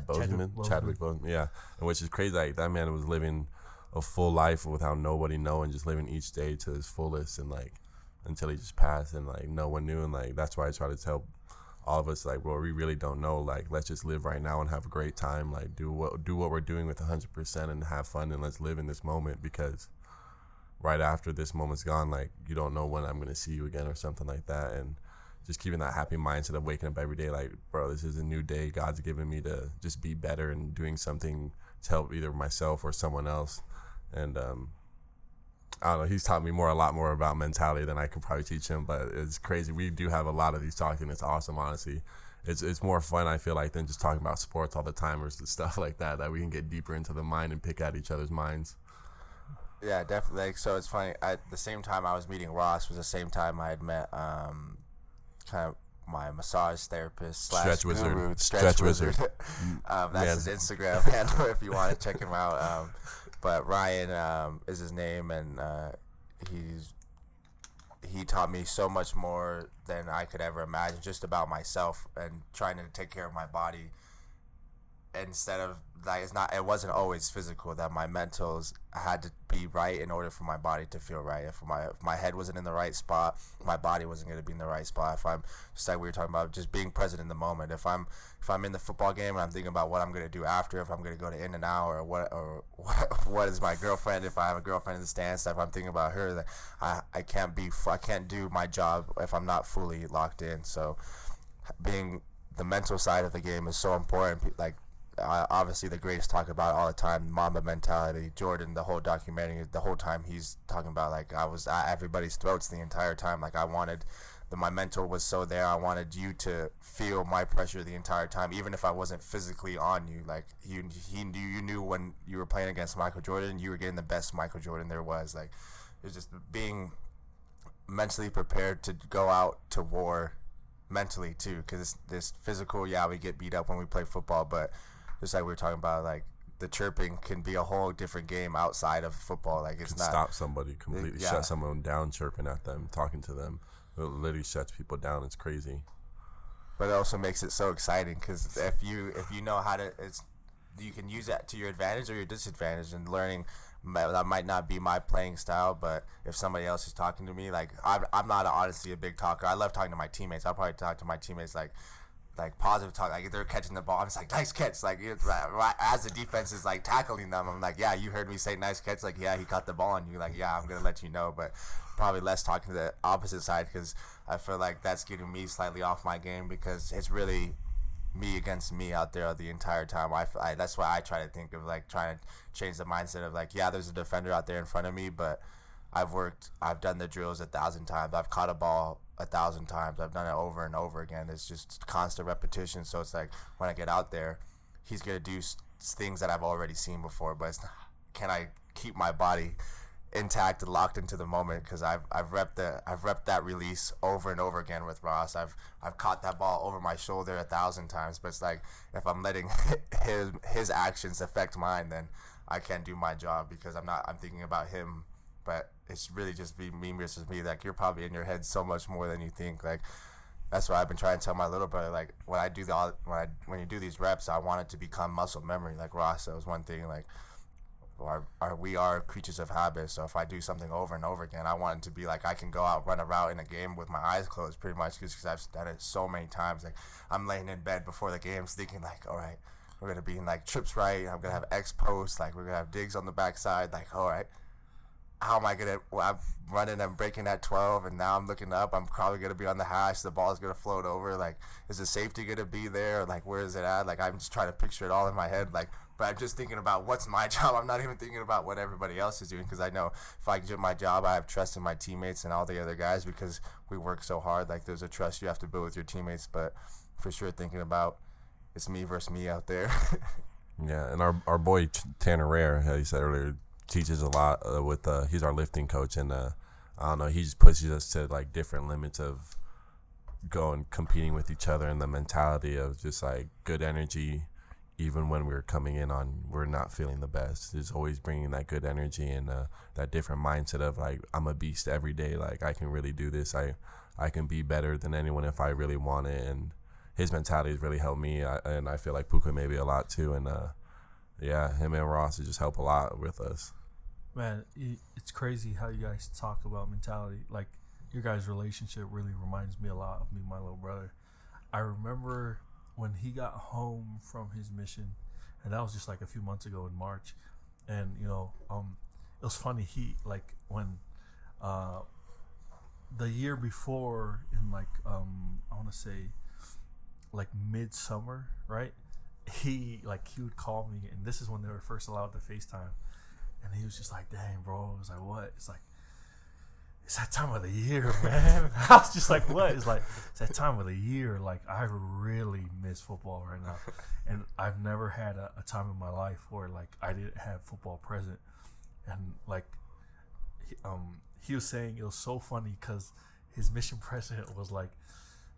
Boseman, yeah, and which is crazy. Like, that man was living a full life without nobody knowing, just living each day to his fullest, and like until he just passed, and like no one knew. And like, that's why I try to tell all of us, like, well, we really don't know, like, let's just live right now and have a great time, like, do what we're doing with 100% and have fun, and let's live in this moment, because right after this moment's gone, like, you don't know when I'm going to see you again or something like that. And just keeping that happy mindset of waking up every day like, bro, this is a new day God's given me to just be better and doing something to help either myself or someone else. And I don't know, he's taught me a lot more about mentality than I could probably teach him, but it's crazy. We do have a lot of these talks, and it's awesome, honestly. It's more fun, I feel like, than just talking about sports all the time or stuff like that we can get deeper into the mind and pick at each other's minds. Yeah, definitely. Like, so it's funny, at the same time I was meeting Ross was the same time I had met kind of my massage therapist / Stretch Wizard. guru, Stretch Wizard. That's his Instagram handle if you want to check him out. But Ryan is his name, and he taught me so much more than I could ever imagine, just about myself and trying to take care of my body. Instead of, like, it wasn't always physical, that my mentals had to be right in order for my body to feel right. If my head wasn't in the right spot, my body wasn't going to be in the right spot. If I'm, just like we were talking about, just being present in the moment. If I'm in the football game and I'm thinking about what I'm going to do after, if I'm going to go to In-N-Out, or what is my girlfriend, if I have a girlfriend in the stands, if I'm thinking about her, then I can't do my job if I'm not fully locked in. So being the mental side of the game is so important. Like, obviously the greatest talk about it all the time, Mamba mentality. Jordan, the whole documentary, the whole time he's talking about, like, I was at everybody's throats the entire time. Like, my mentor was so there. I wanted you to feel my pressure the entire time, even if I wasn't physically on you. Like, you knew when you were playing against Michael Jordan, you were getting the best Michael Jordan there was. Like, it was just being mentally prepared to go out to war mentally too, because this physical, yeah, we get beat up when we play football, but just like we were talking about, like, the chirping can be a whole different game outside of football. Like, it's not stop somebody completely, shut someone down, chirping at them, talking to them. It literally shuts people down. It's crazy. But it also makes it so exciting, because if you know how to, you can use that to your advantage or your disadvantage, and learning that might not be my playing style, but if somebody else is talking to me, like I'm not honestly a big talker. I love talking to my teammates. I'll probably talk to my teammates like positive talk. Like if they're catching the ball, I'm just like, nice catch. Like as the defense is like tackling them, I'm like, yeah, you heard me say nice catch. Like, yeah, he caught the ball on you. Like, yeah, I'm gonna let you know. But probably less talking to the opposite side because I feel like that's getting me slightly off my game because it's really me against me out there the entire time. I that's why I try to think of like trying to change the mindset of like, yeah, there's a defender out there in front of me, but I've done the drills 1,000 times. I've caught a ball 1,000 times. I've done it over and over again. It's just constant repetition. So it's like when I get out there, he's gonna do things that I've already seen before. But can I keep my body intact and locked into the moment? Because I've repped that release over and over again with Ross. I've caught that ball over my shoulder 1,000 times. But it's like if I'm letting his actions affect mine, then I can't do my job because I'm thinking about him. But it's really just me versus me. Like you're probably in your head so much more than you think. Like that's what I've been trying to tell my little brother. Like when you do these reps, I want it to become muscle memory. Like Ross, that was one thing. Like we are creatures of habit. So if I do something over and over again, I want it to be like I can go out run a route in a game with my eyes closed, pretty much, because I've done it so many times. Like I'm laying in bed before the games, thinking like, all right, we're gonna be in like trips right. I'm gonna have X posts. Like we're gonna have digs on the backside. Like all right. How am I going to – I'm running and breaking at 12, and now I'm looking up. I'm probably going to be on the hash. The ball's going to float over. Like, is the safety going to be there? Like, where is it at? Like, I'm just trying to picture it all in my head. Like, but I'm just thinking about what's my job. I'm not even thinking about what everybody else is doing because I know if I do my job, I have trust in my teammates and all the other guys because we work so hard. Like, there's a trust you have to build with your teammates. But for sure thinking about it's me versus me out there. Yeah, and our boy Tanner Rare, how you said earlier, teaches a lot with he's our lifting coach, and I don't know, he just pushes us to like different limits of going competing with each other, and the mentality of just like good energy even when we're coming in on we're not feeling the best. Just always bringing that good energy and that different mindset of like I'm a beast every day, like I can really do this, I can be better than anyone if I really want it. And his mentality has really helped me, and I feel like Puka maybe a lot too. And yeah, him and Ross just help a lot with us. Man, it's crazy how you guys talk about mentality. Like, your guys' relationship really reminds me a lot of me and my little brother. I remember when he got home from his mission, and that was just like a few months ago in March. And, you know, it was funny. He, like, when the year before in, like, I want to say, like, midsummer, right? He would call me, and this is when they were first allowed to FaceTime. And he was just like, dang, bro. I was like, what? It's like, it's that time of the year, man. I was just like, what? It's like, it's that time of the year. Like, I really miss football right now. And I've never had a time in my life where, like, I didn't have football present. And, like, he was saying it was so funny because his mission president was like,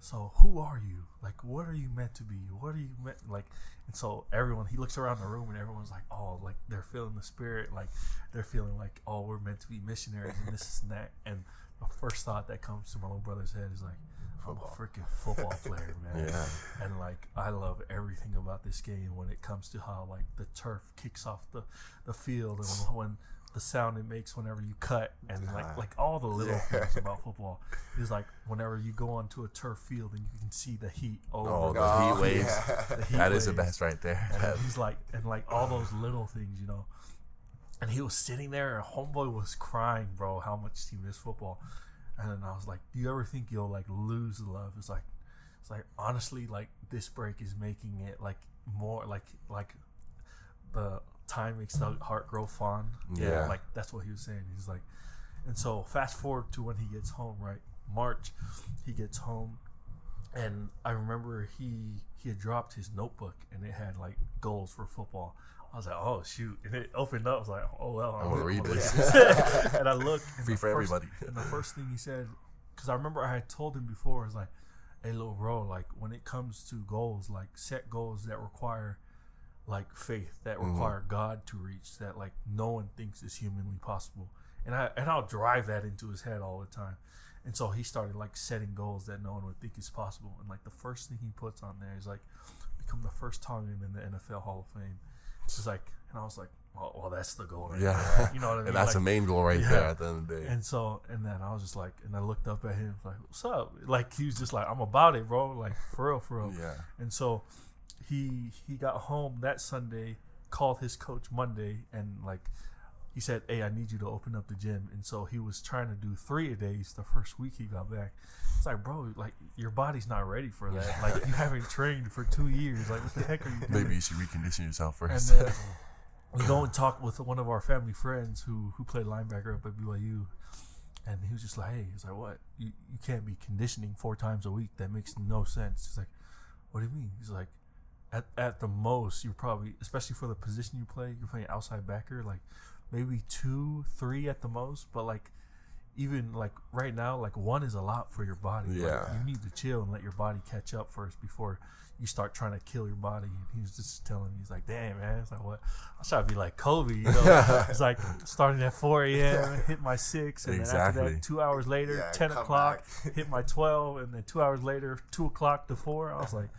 so who are you? Like, what are you meant to be? What are you meant, like, and so he looks around the room and everyone's like, oh, like, they're feeling the spirit. Like, they're feeling like, oh, we're meant to be missionaries and this and that. And the first thought that comes to my little brother's head is like, I'm a freaking football player, man. Yeah. And, like, I love everything about this game when it comes to how, like, the turf kicks off the field and when the sound it makes whenever you cut, and like all the little things about football is like whenever you go onto a turf field and you can see the heat over the heat waves. Yeah. The heat that waves. Is the best right there. And he's like, and like all those little things, you know. And he was sitting there, and homeboy was crying, bro, how much he missed football. And then I was like, do you ever think you'll like lose the love? It's like honestly, like this break is making it like more like the time makes the heart grow fond. Yeah. Like that's what he was saying. He's like, and so fast forward to when he gets home, right? March, he gets home, and I remember he had dropped his notebook and it had like goals for football. I was like, oh shoot, and it opened up. I was like, oh well, I'm gonna read this. And I looked, free for everybody. And the first thing he said, because I remember I had told him before, is like, hey little bro, like when it comes to goals, like set goals that require like faith, that require God to reach, that like no one thinks is humanly possible. And I'll drive that into his head all the time. And so he started like setting goals that no one would think is possible. And like the first thing he puts on there is like become the first Tongan in the NFL Hall of Fame. It's like, and I was like, well, that's the goal right Yeah. there. You know what I mean? And that's like, the main goal right yeah. there at the end of the day. And then I was just like, and I looked up at him like, what's up? Like, he was just like, I'm about it, bro. Like, for real. Yeah. And so he got home that Sunday, called his coach Monday, and like, he said, hey, I need you to open up the gym. And so he was trying to do 3 a days the first week he got back. It's like, bro, like, your body's not ready for that. Like, you haven't trained for 2 years. Like, what the heck are you doing? Maybe you should recondition yourself first. And then we go and talk with one of our family friends who played linebacker up at BYU. And he was just like, hey, he's like, what? You can't be conditioning 4 times a week. That makes no sense. He's like, what do you mean? He's like, at the most, you're probably, especially for the position you play, you're playing outside backer, like, maybe 2, 3 at the most, but like even like right now, like 1 is a lot for your body. Yeah. Like, you need to chill and let your body catch up first before you start trying to kill your body. And he was just telling me, he's like, damn, man, it's like, what? I try to be like Kobe, you know? It's like starting at 4 a.m., hit my 6, and then after that, 2 hours later, 10 o'clock, hit my 12, and then 2 hours later, 2 o'clock to 4. I was like,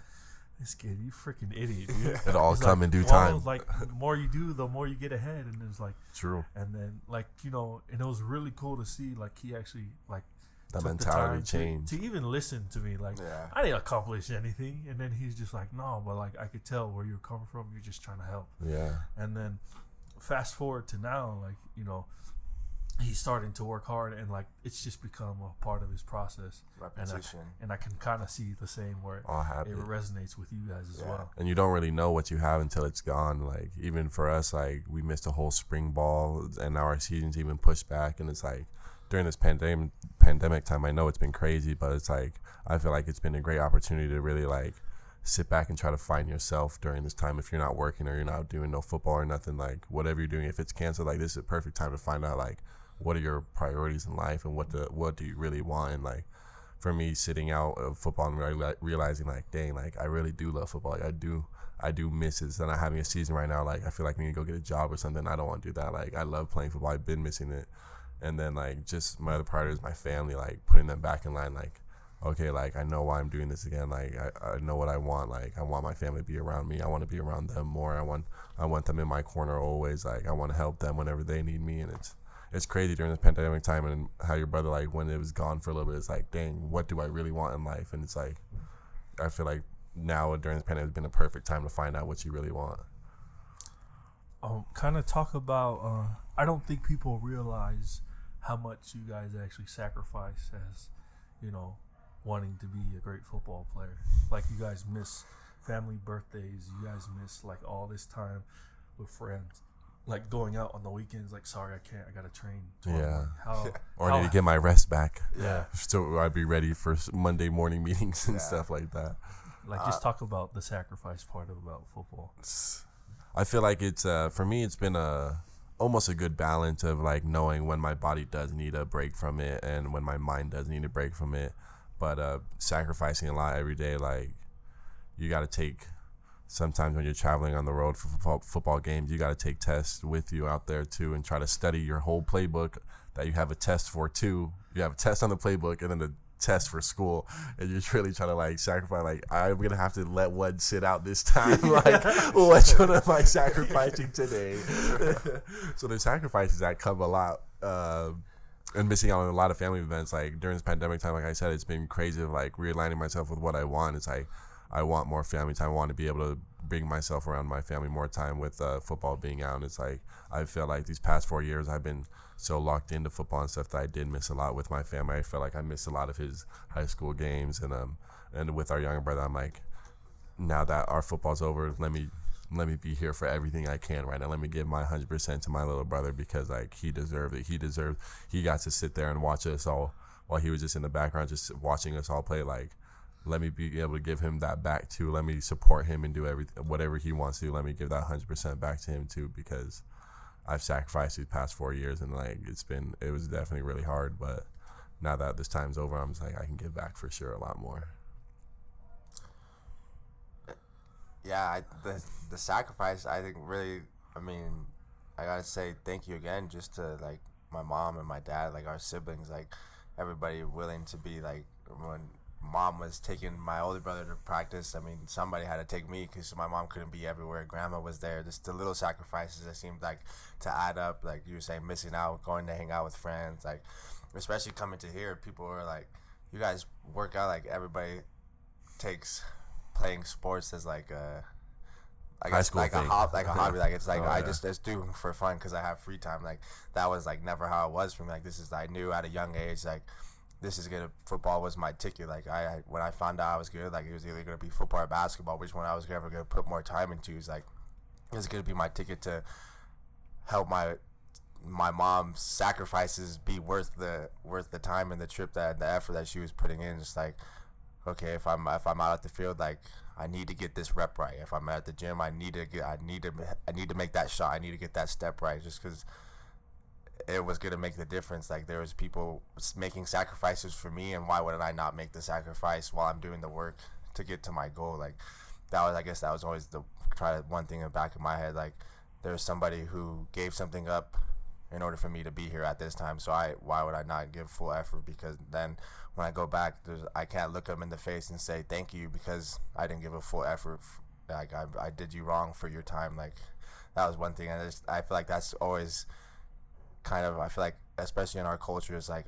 this kid, you freaking idiot, dude. It'll all come like, in due time. Like, the more you do, the more you get ahead. And it's like, True. And then, like, you know, and it was really cool to see, like, he actually, like, That took mentality the time change. to even listen to me. Like, I didn't accomplish anything. And then he's just like, no, but, like, I could tell where you're coming from. You're just trying to help. Yeah. And then fast forward to now, like, you know, he's starting to work hard, and like it's just become a part of his process. Repetition. And I can kind of see the same where it resonates with you guys as well. And you don't really know what you have until it's gone. Like, even for us, like, we missed a whole spring ball, and now our season's even pushed back. And it's like, during this pandemic time, I know it's been crazy, but it's like, I feel like it's been a great opportunity to really like sit back and try to find yourself during this time. If you're not working or you're not doing no football or nothing, like whatever you're doing, if it's canceled, like, this is a perfect time to find out like what are your priorities in life and what do you really want. And like, for me, sitting out of football and realizing like, dang, like, I really do love football. Like, I do miss it. So not having a season right now, like, I feel like I need to go get a job or something. I don't want to do that. Like, I love playing football. I've been missing it. And then like, just my other priority is my family, like putting them back in line. Like, okay, like, I know why I'm doing this again. Like, I know what I want. Like, I want my family to be around me. I want to be around them more. I want them in my corner always. Like, I want to help them whenever they need me. And it's crazy during this pandemic time, and how your brother, like, when it was gone for a little bit, it's like, dang, what do I really want in life? And it's like, I feel like now during this pandemic, it's been a perfect time to find out what you really want. Kind of talk about, I don't think people realize how much you guys actually sacrifice as, you know, wanting to be a great football player. Like, you guys miss family birthdays. You guys miss, like, all this time with friends. Like, going out on the weekends, like, sorry, I can't. I got to train tomorrow. Yeah. Or I need to get my rest back. Yeah. So I'd be ready for Monday morning meetings and stuff like that. Like, just talk about the sacrifice part about football. I feel like it's, for me, it's been almost a good balance of, like, knowing when my body does need a break from it and when my mind does need a break from it. But sacrificing a lot every day, like, you got to take, sometimes when you're traveling on the road for football games, you got to take tests with you out there too and try to study your whole playbook that you have a test for too. You have a test on the playbook and then the test for school, and you're really trying to like sacrifice, like, I'm gonna have to let one sit out this time. Like, which one am I sacrificing today? So there's sacrifices that come a lot, and missing out on a lot of family events. Like, during this pandemic time, like I said, it's been crazy of like realigning myself with what I want. It's like, I want more family time. I want to be able to bring myself around my family more time with football being out. And it's like, I feel like these past 4 years I've been so locked into football and stuff that I did miss a lot with my family. I feel like I missed a lot of his high school games, and with our younger brother, I'm like, now that our football's over, let me be here for everything I can right now. Let me give my 100% to my little brother, because like, he deserved it. He got to sit there and watch us all while he was just in the background, just watching us all play. Like, let me be able to give him that back too. Let me support him and do whatever he wants to. Let me give that 100% back to him too, because I've sacrificed these past 4 years, and like, it was definitely really hard. But now that this time's over, I'm just like, I can give back for sure a lot more. Yeah, the sacrifice, I think, really, I mean, I gotta say thank you again, just to like my mom and my dad, like our siblings, like everybody willing to be like, when mom was taking my older brother to practice, I mean, somebody had to take me because my mom couldn't be everywhere. Grandma was there. Just the little sacrifices that seemed like to add up, like you were saying, missing out, going to hang out with friends, like especially coming to here, people were like, you guys work out, like everybody takes playing sports as like a I guess like a hobby, like it's like I just do for fun because I have free time. Like that was like never how it was for me. Like this is I knew at a young age like this is gonna football was my ticket. Like I when I found out I was good, like it was either gonna be football or basketball. Which one I was ever gonna put more time into is like it was gonna be my ticket to help my mom's sacrifices be worth the time and the trip that the effort that she was putting in. Just like okay, if I'm out at the field, like I need to get this rep right. If I'm at the gym, I need to make that shot. I need to get that step right, just because it was gonna make the difference. Like there was people making sacrifices for me, and why wouldn't I not make the sacrifice while I'm doing the work to get to my goal? Like I guess that was always one thing in the back of my head. Like there's somebody who gave something up in order for me to be here at this time. So why would I not give full effort? Because then when I go back, I can't look them in the face and say thank you because I didn't give a full effort. Like I did you wrong for your time. Like that was one thing. And I feel like that's always kind of, I feel like especially in our culture, is like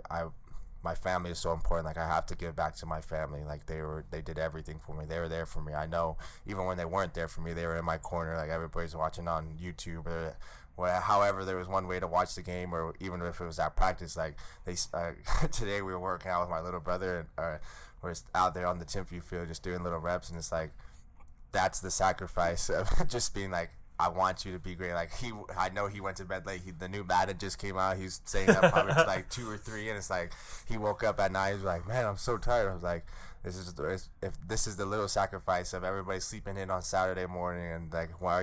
my family is so important. Like I have to give back to my family. Like they did everything for me. They were there for me. I know even when they weren't there for me, they were in my corner. Like everybody's watching on YouTube or however there was one way to watch the game, or even if it was at practice. Like today we were working out with my little brother, and we're out there on the Timpview field just doing little reps, and it's like that's the sacrifice of just being like, I want you to be great. Like I know he went to bed late. The new Madden just came out. He's saying that probably to like 2 or 3, and it's like he woke up at night. He's like, man, I'm so tired. I was like, this is the little sacrifice of everybody sleeping in on Saturday morning, and like, why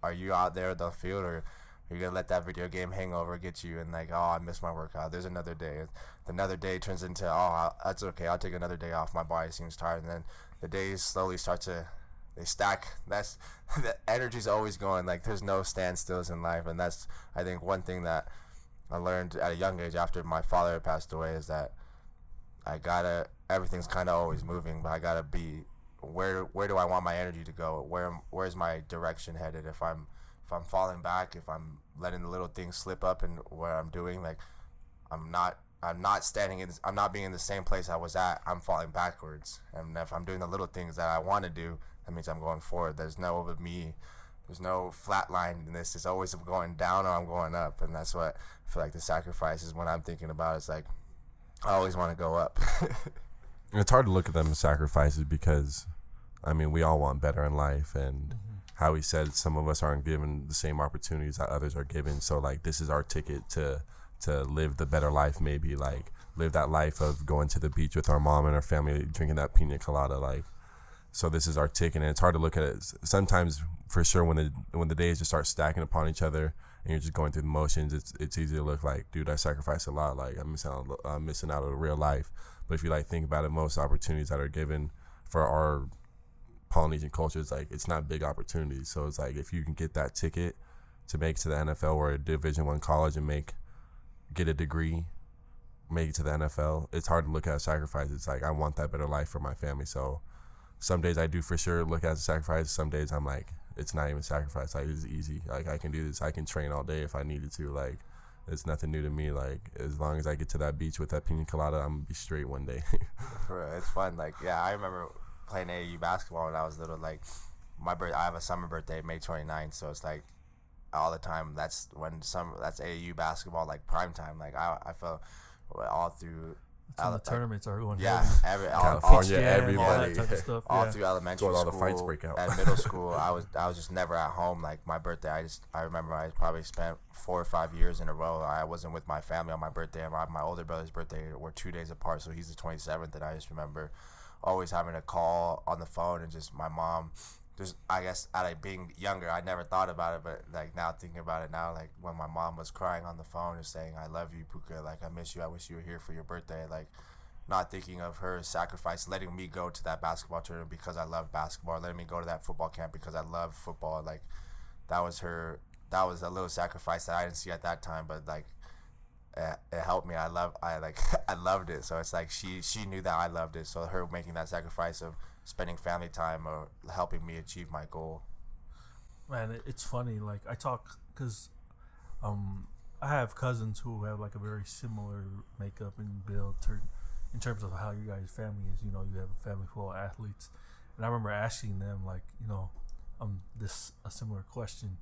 are you out there at the field, or are you gonna let that video game hangover get you? And like, oh, I missed my workout. There's another day. Another day turns into, oh, that's okay. I'll take another day off. My body seems tired, and then the days slowly start to. They stack. That's the energy's always going. Like there's no standstills in life, and that's I think one thing that I learned at a young age after my father passed away is that everything's kind of always moving, but I gotta be where do I want my energy to go? Where's my direction headed? If I'm falling back, if I'm letting the little things slip up and what I'm doing, like I'm not being in the same place I was at. I'm falling backwards, and if I'm doing the little things that I want to do, that means I'm going forward. There's no flat line in this. It's always going down or I'm going up, and that's what I feel like the sacrifice is when I'm thinking about. It's like I always want to go up. It's hard to look at them as sacrifices because, I mean, we all want better in life, and how he said some of us aren't given the same opportunities that others are given. So like this is our ticket to live the better life, maybe like live that life of going to the beach with our mom and our family, drinking that pina colada, like. So this is our ticket, and it's hard to look at it. Sometimes, for sure, when the days just start stacking upon each other, and you're just going through the motions, it's easy to look like, dude, I sacrificed a lot. Like I'm missing out on real life. But if you like think about it, most opportunities that are given for our Polynesian culture, it's like it's not big opportunities. So it's like if you can get that ticket to make it to the NFL or a Division I college and get a degree, make it to the NFL, it's hard to look at a sacrifice. It's like I want that better life for my family. So. Some days I do for sure look at it as a sacrifice. Some days I'm like, it's not even a sacrifice. Like, it's easy. Like, I can do this. I can train all day if I needed to. Like, it's nothing new to me. Like, as long as I get to that beach with that pina colada, I'm going to be straight one day. It's fun. Like, yeah, I remember playing AAU basketball when I was little. Like, I have a summer birthday, May 29th. So it's like all the time. That's AAU basketball, like prime time. Like, I felt all through. The tournaments are going. Yeah, California, everybody, all through elementary school, all the fights break out. At middle school, I was just never at home. Like my birthday, I remember I probably spent 4 or 5 years in a row. I wasn't with my family on my birthday. My older brother's birthday were 2 days apart, so he's the 27th, and I just remember always having a call on the phone, and just my mom. Just I guess being younger, I never thought about it, but like now thinking about it now, like when my mom was crying on the phone and saying, "I love you, Puka. Like I miss you. I wish you were here for your birthday." Like not thinking of her sacrifice, letting me go to that basketball tournament because I love basketball, letting me go to that football camp because I love football. Like that was a little sacrifice that I didn't see at that time, but like it helped me. I loved it. So it's like she knew that I loved it. So her making that sacrifice of spending family time or helping me achieve my goal. Man, it's funny. Like I talk because I have cousins who have like a very similar makeup and build in terms of how you guys' family is. You know, you have a family full of athletes, and I remember asking them like, you know, a similar question,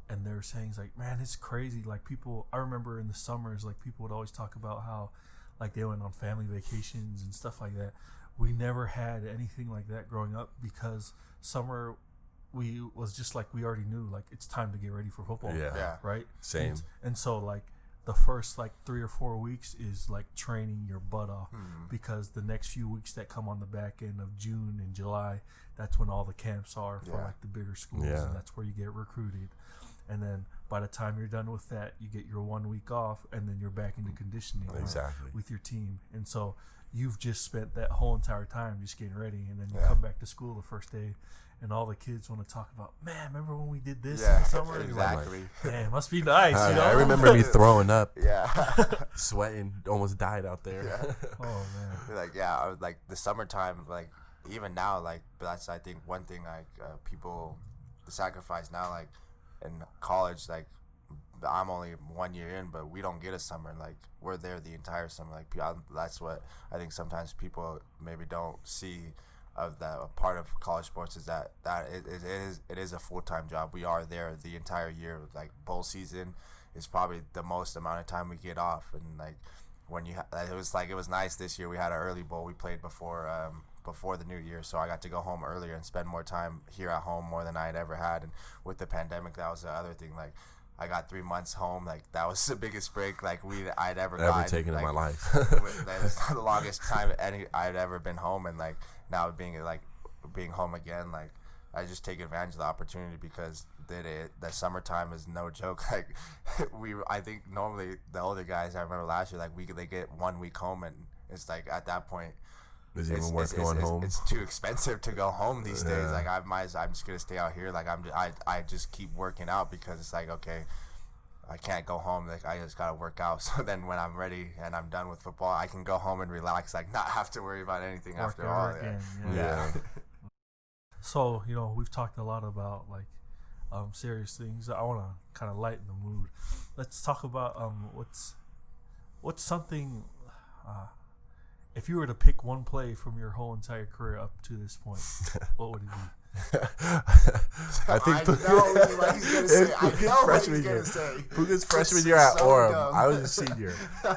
and they were saying, it's like, man, it's crazy. Like people, I remember in the summers, like people would always talk about how like they went on family vacations and stuff like that. We never had anything like that growing up because summer we was just like we already knew like it's time to get ready for football. Yeah. Right. Same. And so like the first like 3 or 4 weeks is like training your butt off because the next few weeks that come on the back end of June and July, that's when all the camps are for like the bigger schools, and that's where you get recruited. And then by the time you're done with that, you get your 1 week off, and then you're back into conditioning with your team. And so you've just spent that whole entire time just getting ready, and then you come back to school the first day, and all the kids want to talk about, man, remember when we did this in the summer? Exactly. Like, man, it must be nice. You know? I remember me throwing up, sweating, almost died out there. Oh man. Like I was like the summertime, like even now, like that's I think one thing like people sacrifice now, like in college, like I'm only 1 year in, but we don't get a summer. Like we're there the entire summer. Like that's what I think sometimes people maybe don't see of that. A part of college sports is that it is a full-time job. We are there the entire year. Like bowl season is probably the most amount of time we get off, and like when it was nice this year. We had an early bowl. We played before the new year, so I got to go home earlier and spend more time here at home more than I had ever had. And with the pandemic, that was the other thing. Like I got 3 months home. Like that was the biggest break like I'd ever taken like, in my life. That's the longest time I'd ever been home, and like now being home again, like I just take advantage of the opportunity because the summertime is no joke. Like I think normally the older guys, I remember last year, like they get 1 week home, and it's like at that point, is it even worth going home? It's too expensive to go home these days. Like I'm just gonna stay out here. Like I just keep working out because it's like, okay, I can't go home. Like I just gotta work out. So then when I'm ready and I'm done with football, I can go home and relax. Like not have to worry about anything after all. Yeah. So we've talked a lot about like serious things. I want to kind of lighten the mood. Let's talk about what's something. If you were to pick one play from your whole entire career up to this point, what would it be? I think I know what he's gonna say. I know what he's gonna say. Puka's freshman year at Orem, I was a senior,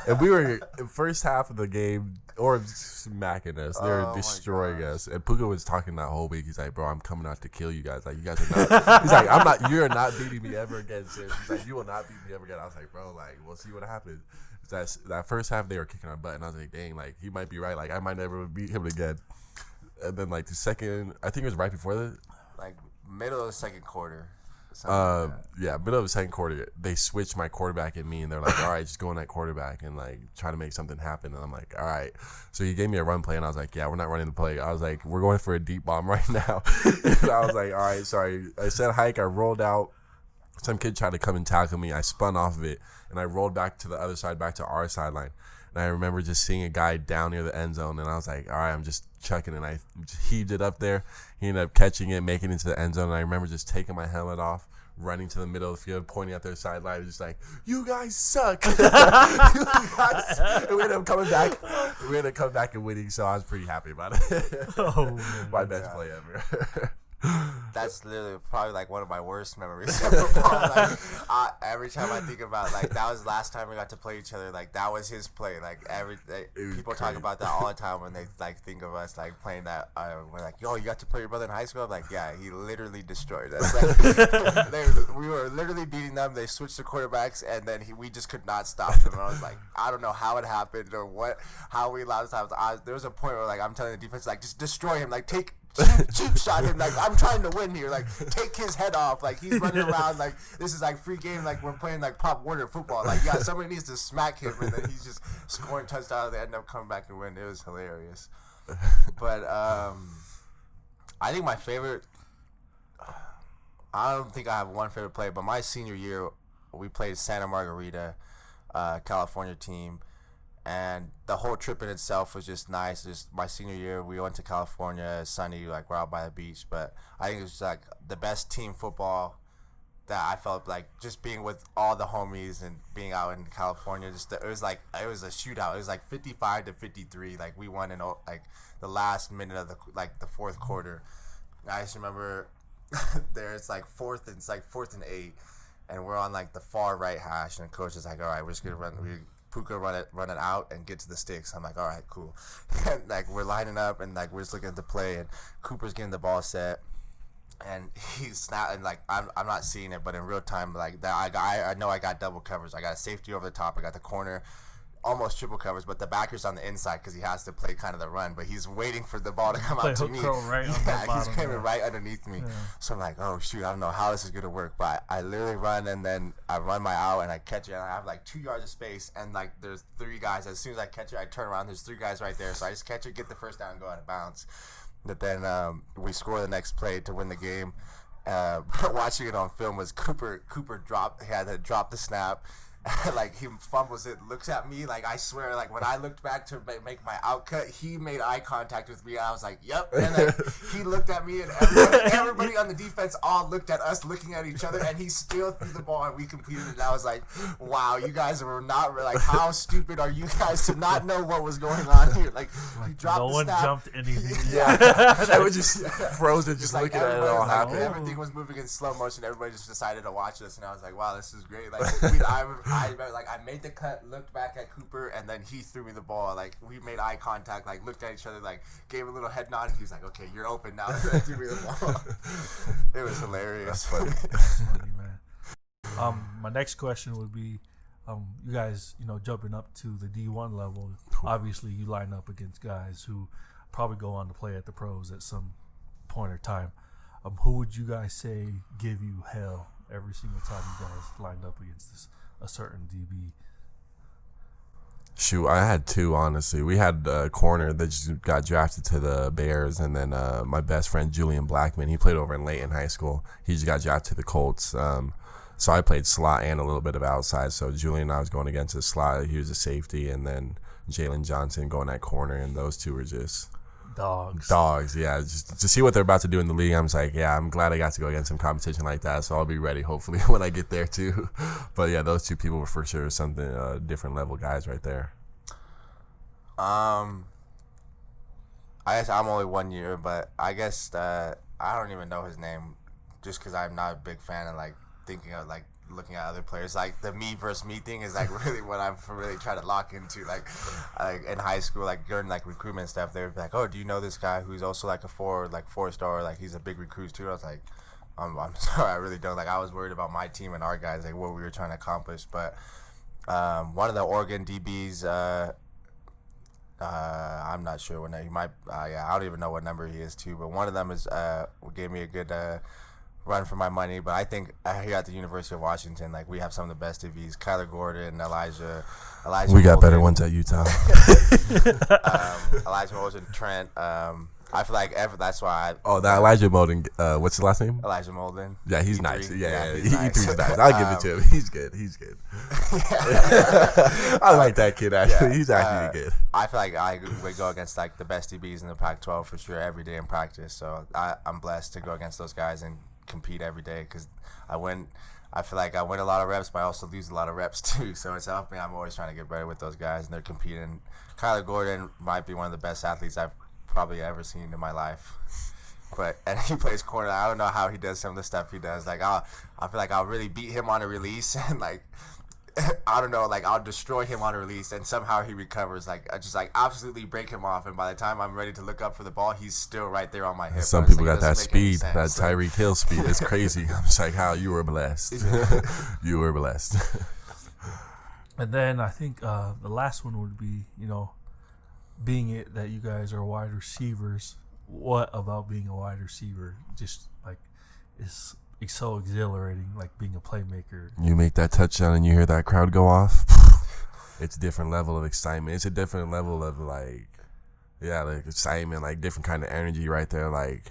and we were in first half of the game. Orem smacking us. They were destroying us. And Puka was talking that whole week. He's like, "Bro, I'm coming out to kill you guys. Like, you guys are not." He's like, "I'm not. You're not beating me ever again, sis." He's like, "You will not beat me ever again." I was like, "Bro, like, we'll see what happens." That first half they were kicking our butt, and I was like, "Dang, like he might be right. Like I might never beat him again." And then like the second, I think it was right before that. Like middle of the second quarter. Middle of the second quarter, they switched my quarterback and me, and they're like, "All right, just go on that quarterback and like try to make something happen." And I'm like, "All right." So he gave me a run play, and I was like, "Yeah, we're not running the play." I was like, "We're going for a deep bomb right now." And I was like, "All right, sorry." I said hike. I rolled out. Some kid tried to come and tackle me. I spun off of it, and I rolled back to the other side, back to our sideline. And I remember just seeing a guy down near the end zone, and I was like, all right, I'm just chucking it. And I heaved it up there. He ended up catching it, making it into the end zone. And I remember just taking my helmet off, running to the middle of the field, pointing at their sideline, just like, "You guys suck." You guys. And we ended up coming back. We ended up coming back and winning, so I was pretty happy about it. Oh, man. My best play ever. That's literally probably like one of my worst memories of football. Like, every time I think about like that was the last time we got to play each other. Like that was his play. Like people talk about that all the time when they like think of us like playing that. We're like, "Yo, you got to play your brother in high school?" I'm like, yeah, he literally destroyed us. Like, we were literally beating them. They switched the quarterbacks, and then we just could not stop them. And I was like, I don't know how it happened or how we allowed times. There was a point where like I'm telling the defense like, just destroy him. Like take. Cheap shot him. Like I'm trying to win here. Like take his head off. Like he's running around. Like this is like free game. Like we're playing like Pop Warner football. Like yeah, somebody needs to smack him, and then he's just scoring touchdowns. They end up coming back and win. It was hilarious. But I think my favorite. I don't think I have one favorite play, but my senior year we played Santa Margarita. California team. And the whole trip in itself was just nice. Just my senior year, we went to California, sunny, like we're out by the beach. But I think it was like the best team football that I felt like just being with all the homies and being out in California. It was a shootout. It was like 55-53. Like we won in like the last minute of the fourth quarter. I just remember it's like fourth and 8, and we're on like the far right hash, and the coach is like, all right, we're just gonna Puka run it out and get to the sticks. I'm like, all right, cool. And like we're lining up and like we're just looking at the play, and Cooper's getting the ball set, and he's snapping. Like I'm not seeing it, but in real time, like that I know I got double coverage. I got a safety over the top. I got the corner, almost triple covers, but the backer's on the inside because he has to play kind of the run, but he's waiting for the ball to come out to me. He's coming right underneath me. Yeah. So I'm like, oh shoot, I don't know how this is gonna work, but I literally run, and then I run my out and I catch it, and I have like 2 yards of space, and like there's 3 guys. As soon as I catch it, I turn around, there's 3 guys right there, so I just catch it, get the first down, and go out of bounds. But then we score the next play to win the game. Watching it on film was Cooper he had to drop the snap. Like he fumbles it, looks at me, like I swear, like when I looked back to make my outcut, he made eye contact with me, and I was like, yep. And then he looked at me, and everybody on the defense all looked at us, looking at each other, and he still threw the ball, and we completed it. And I was like, wow, you guys were not, like, how stupid are you guys to not know what was going on here? Like he dropped the snap. No one jumped anything. Yeah. They were just frozen, just like looking at it all happen. Everything was moving in slow motion. Everybody just decided to watch us, and I was like, wow, this is great. Like I remember, like, I made the cut, looked back at Cooper, and then he threw me the ball. Like, we made eye contact, like, looked at each other, like, gave a little head nod, and he was like, okay, you're open now. Threw me the ball. It was hilarious. That's funny, man. My next question would be, you guys, jumping up to the D1 level, obviously you line up against guys who probably go on to play at the pros at some point or time. Who would you guys say give you hell every single time you guys lined up against a certain DB? Shoot, I had 2, honestly. We had a corner that just got drafted to the Bears, and then my best friend, Julian Blackman, he played over in Layton High School. He just got drafted to the Colts. So I played slot and a little bit of outside. So Julian and I was going against the slot. He was a safety, and then Jalen Johnson going at corner, and those 2 were just dogs, yeah. Just to see what they're about to do in the league, I'm just like, yeah, I'm glad I got to go against some competition like that, so I'll be ready hopefully when I get there too. But yeah, those 2 people were for sure something different level guys right there. I guess I'm only 1 year, but I guess I don't even know his name, just because I'm not a big fan of like thinking of like looking at other players. Like the me versus me thing is like really what I'm really trying to lock into. Like in high school, like during like recruitment stuff, they would be like, oh, do you know this guy who's also like a 4-star, like he's a big recruit too? I was like, I'm sorry, I really don't. Like I was worried about my team and our guys, like what we were trying to accomplish. But one of the Oregon DBs, I'm not sure what he might. I don't even know what number he is too. But one of them is gave me a good run for my money. But I think here at the University of Washington, like we have some of the best DBs: Kyler Gordon, Elijah. We got better ones at Utah. Elijah Molden, Trent. I feel like that's why. That Elijah Molden. What's his last name? Elijah Molden. Yeah, he's E3. nice. Yeah, he's nice. E3's nice. I'll give it to him. He's good. I like that kid actually. He's actually good. I feel like I would go against like the best DBs in the Pac-12 for sure every day in practice. So I'm blessed to go against those guys and compete every day because I feel like I win a lot of reps, but I also lose a lot of reps too. So it's helped me. I'm always trying to get better with those guys, and they're competing. Kyler Gordon might be one of the best athletes I've probably ever seen in my life. And he plays corner. I don't know how he does some of the stuff he does. Like I feel like I'll really beat him on a release, and like I don't know, like I'll destroy him on a release, and somehow he recovers. Like I just like absolutely break him off, and by the time I'm ready to look up for the ball, he's still right there on my hip. Some people got that speed, that Tyreek Hill speed. It's crazy. I'm just like, how you were blessed. You were blessed. And then I think the last one would be, being it that you guys are wide receivers. What about being a wide receiver just like is so exhilarating, like being a playmaker? You make that touchdown and you hear that crowd go off. It's a different level of excitement. It's a different level of like excitement, like different kind of energy right there. Like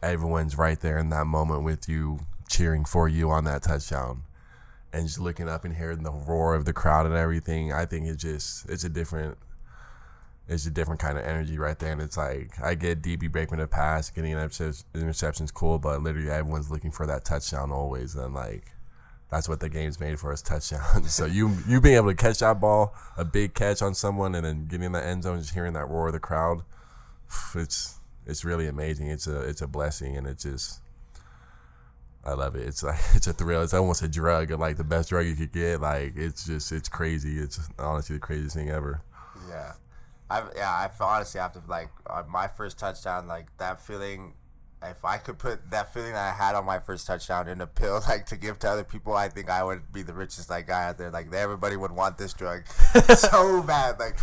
everyone's right there in that moment with you, cheering for you on that touchdown. and just looking up and hearing the roar of the crowd and everything, I think it's a different kind of energy right there. And it's like, I get DB breaking a pass, getting an interception's cool, but literally everyone's looking for that touchdown always. And like, that's what the game's made for, is touchdowns. So you being able to catch that ball, a big catch on someone, and then getting in the end zone, just hearing that roar of the crowd, it's really amazing. It's a blessing, and I love it. It's like, it's a thrill. It's almost a drug, like the best drug you could get. Like, it's crazy. It's honestly the craziest thing ever. Yeah. I honestly have to, like, on my first touchdown, like, that feeling, if I could put that feeling that I had on my first touchdown in a pill, like, to give to other people, I think I would be the richest, like, guy out there. Like, everybody would want this drug so bad. Like,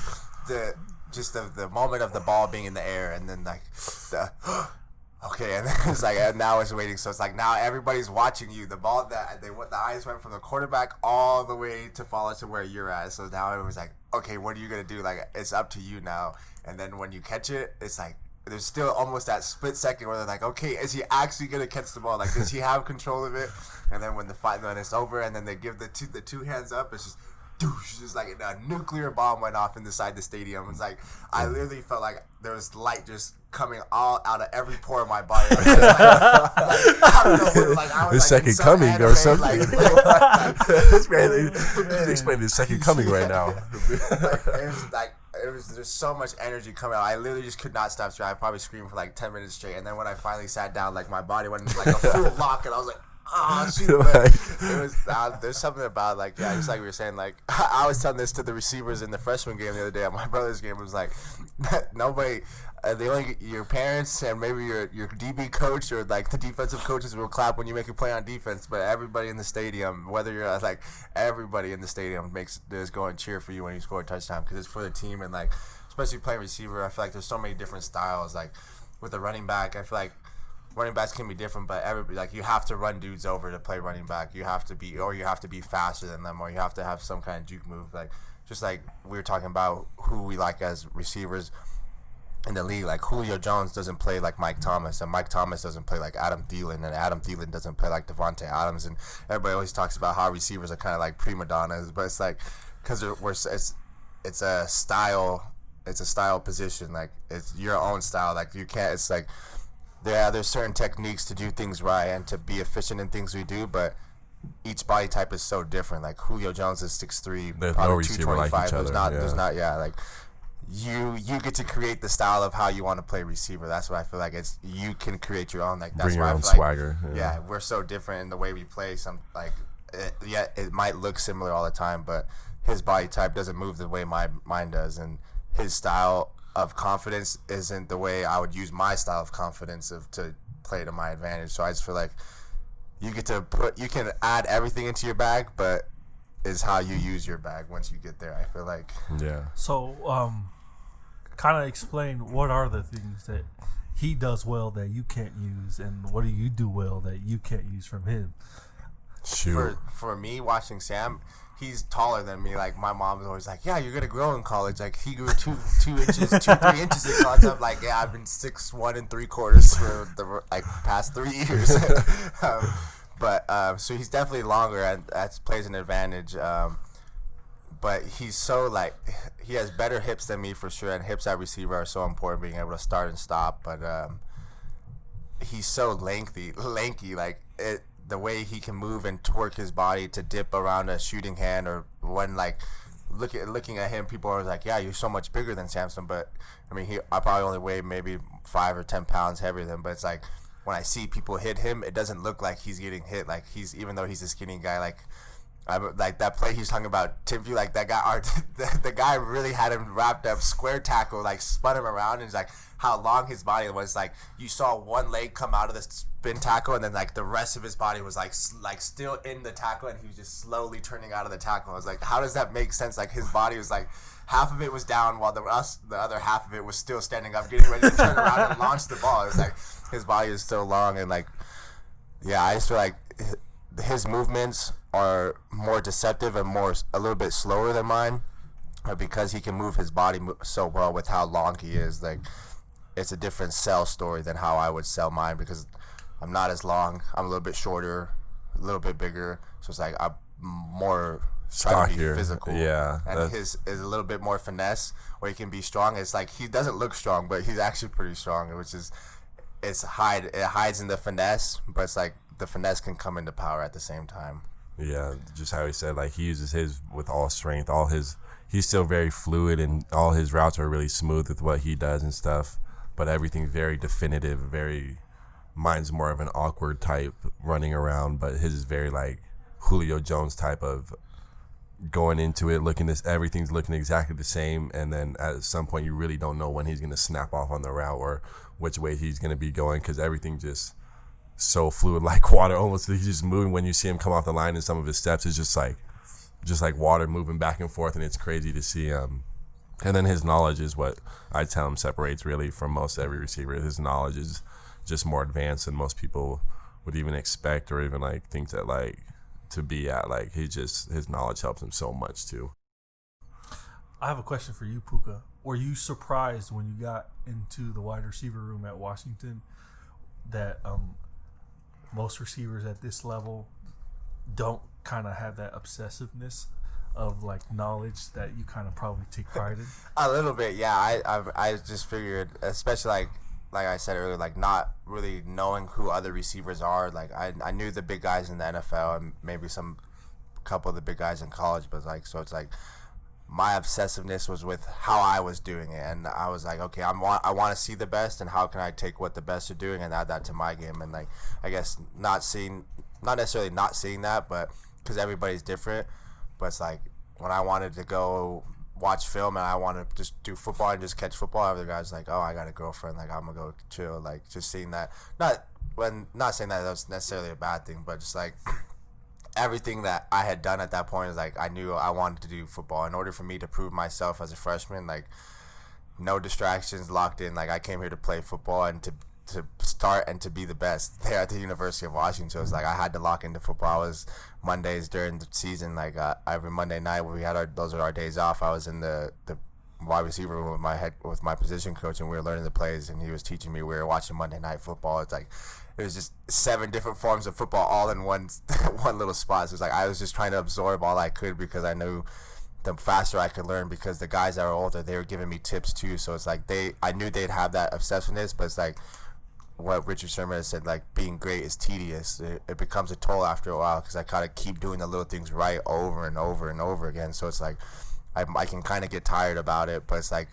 the moment of the ball being in the air, and then, like, okay, and then it's like, and now it's waiting. So it's like, now everybody's watching you. The ball, the eyes went from the quarterback all the way to follow to where you're at. So now everyone's like, okay, what are you going to do? Like, it's up to you now. And then when you catch it, it's like, there's still almost that split second where they're like, okay, is he actually going to catch the ball? Like, does he have control of it? And then when it's over, and then they give the two hands up, it's just, just like a nuclear bomb went off inside the stadium. It's like, I literally felt like there was light just coming all out of every pore of my body. Like, the second coming or something. Explain the second coming right now. There's so much energy coming out. I literally just could not stop screaming. I probably screamed for like 10 minutes straight. And then when I finally sat down, like, my body went into like a full lock, and I was like, oh, shoot. But it was, there's something about, like, yeah, just like we were saying, like, I was telling this to the receivers in the freshman game the other day at my brother's game. It was like, nobody, your parents and maybe your DB coach or like the defensive coaches will clap when you make a play on defense, but everybody in the stadium, whether you're like, everybody in the stadium is going to cheer for you when you score a touchdown, because it's for the team. And like, especially playing receiver, I feel like there's so many different styles. Like with a running back, I feel like running backs can be different, but everybody, like, you have to run dudes over to play running back. You have to be faster than them, or you have to have some kind of juke move. Like, just like we were talking about who we like as receivers in the league. Like, Julio Jones doesn't play like Mike Thomas, and Mike Thomas doesn't play like Adam Thielen, and Adam Thielen doesn't play like Devontae Adams. And everybody always talks about how receivers are kind of like prima donnas, but it's like, because it's a style position. Like, it's your own style. Like, you can't. It's like, there's certain techniques to do things right and to be efficient in things we do, but each body type is so different. Like, Julio Jones is 6'3", there's no receiver like each other. Like, you get to create the style of how you want to play receiver. That's what I feel like. It's, you can create your own. Like, that's bring your why own I feel swagger. Like, yeah, we're so different in the way we play. It might look similar all the time, but his body type doesn't move the way mine does, and his style of confidence isn't the way I would use my style of confidence to play to my advantage. So I just feel like you can add everything into your bag, but is how you use your bag once you get there, I feel like. Yeah. So, kind of explain, what are the things that he does well that you can't use, and what do you do well that you can't use from him? Shoot. For me, watching Sam, he's taller than me. Like, my mom's always like, yeah, you're gonna grow in college. Like, he grew 3 inches in college. I'm like, yeah, I've been 6'1 3/4 for the like past 3 years. So he's definitely longer, and that plays an advantage. But he's so, like, he has better hips than me for sure, and hips at receiver are so important, being able to start and stop. But he's so lanky. Like, the way he can move and twerk his body to dip around a shooting hand, or when, like, looking at him, people are like, yeah, you're so much bigger than Samson. But I mean, I probably only weigh maybe 5 or 10 pounds heavier than him. But it's like, when I see people hit him, it doesn't look like he's getting hit. Like, even though he's a skinny guy, like that play he's talking about, Tim View, like, that guy, the guy really had him wrapped up, square tackle, like, spun him around, and it's like how long his body was. Like, you saw one leg come out of the spin tackle, and then, like, the rest of his body was like still in the tackle, and he was just slowly turning out of the tackle. I was like, how does that make sense? Like, his body was like, half of it was down while the other half of it was still standing up, getting ready to turn around and launch the ball. It's like, his body is so long, and, like, yeah, I just feel like his movements are more deceptive and a little bit slower than mine, but because he can move his body so well with how long he is, like, it's a different sell story than how I would sell mine, because I'm not as long. I'm a little bit shorter, a little bit bigger, so it's like more try to be Stockier. physical. Yeah, and his is a little bit more finesse, where he can be strong. It's like he doesn't look strong, but he's actually pretty strong, which is it hides in the finesse, but it's like the finesse can come into power at the same time. Yeah, just how he said, like he uses his with all strength, he's still very fluid, and all his routes are really smooth with what he does and stuff, but everything's very definitive, mine's more of an awkward type running around, but his is very like Julio Jones type of going into it, everything's looking exactly the same, and then at some point you really don't know when he's going to snap off on the route or which way he's going to be going, because everything just so fluid like water. Almost he's just moving. When you see him come off the line, and some of his steps is just like water moving back and forth, and it's crazy to see him. And then his knowledge is what I tell him separates really from most every receiver. His knowledge is just more advanced than most people would even expect or even like think that like to be at. Like his knowledge helps him so much too. I have a question for you, Puka. Were you surprised when you got into the wide receiver room at Washington that most receivers at this level don't kind of have that obsessiveness of like knowledge that you kind of probably take pride in? A little bit, yeah. I just figured, especially like I said earlier, like not really knowing who other receivers are. Like I knew the big guys in the NFL and maybe couple of the big guys in college, but like so it's like my obsessiveness was with how I was doing it, and I was like, okay, I want to see the best, and how can I take what the best are doing and add that to my game? And like I guess not necessarily not seeing that, but because everybody's different. But it's like when I wanted to go watch film and I want to just do football and just catch football, other guys like, oh, I got a girlfriend, like I'm gonna go chill. Like just seeing that, not saying that was necessarily a bad thing, but just like everything that I had done at that point is like I knew I wanted to do football. In order for me to prove myself as a freshman, like no distractions, locked in. Like I came here to play football and to start and to be the best there at the University of Washington. So it's like I had to lock into football. I was Mondays during the season, like every Monday night when we had those are our days off, I was in the wide receiver room with my position coach, and we were learning the plays, and he was teaching me. We were watching Monday Night Football. It's like it was just 7 different forms of football all in one little spot. So it's like I was just trying to absorb all I could, because I knew the faster I could learn, because the guys that were older, they were giving me tips too. So it's like I knew they'd have that obsessiveness, but it's like what Richard Sherman has said, like being great is tedious. It becomes a toll after a while, because I kind of keep doing the little things right over and over and over again. So it's like I can kind of get tired about it, but it's like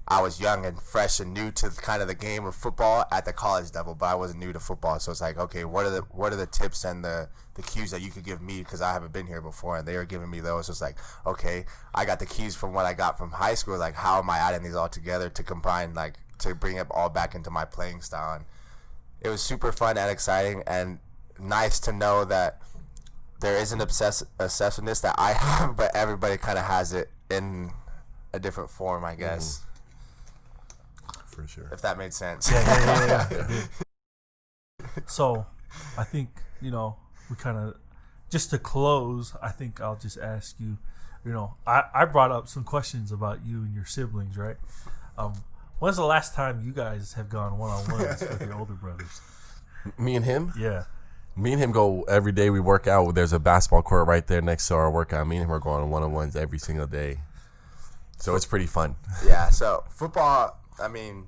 I was young and fresh and new to kind of the game of football at the college level, but I wasn't new to football. So it's like, okay, what are the tips and the cues that you could give me, because I haven't been here before, and they were giving me those. So it's like, okay, I got the keys from what I got from high school. Like, how am I adding these all together to combine, like to bring it all back into my playing style? And it was super fun and exciting, and nice to know that there is an obsessiveness that I have, but everybody kind of has it in a different form, I guess. For sure. If that made sense. Yeah. So, I think, we kind of, just to close, I think I'll just ask you, I brought up some questions about you and your siblings, right? When's the last time you guys have gone one-on-ones with your older brothers? Me and him? Yeah. Me and him go every day. We work out. There's a basketball court right there next to our workout. Me and him are going on one-on-ones every single day. So it's pretty fun. Yeah, so football, I mean,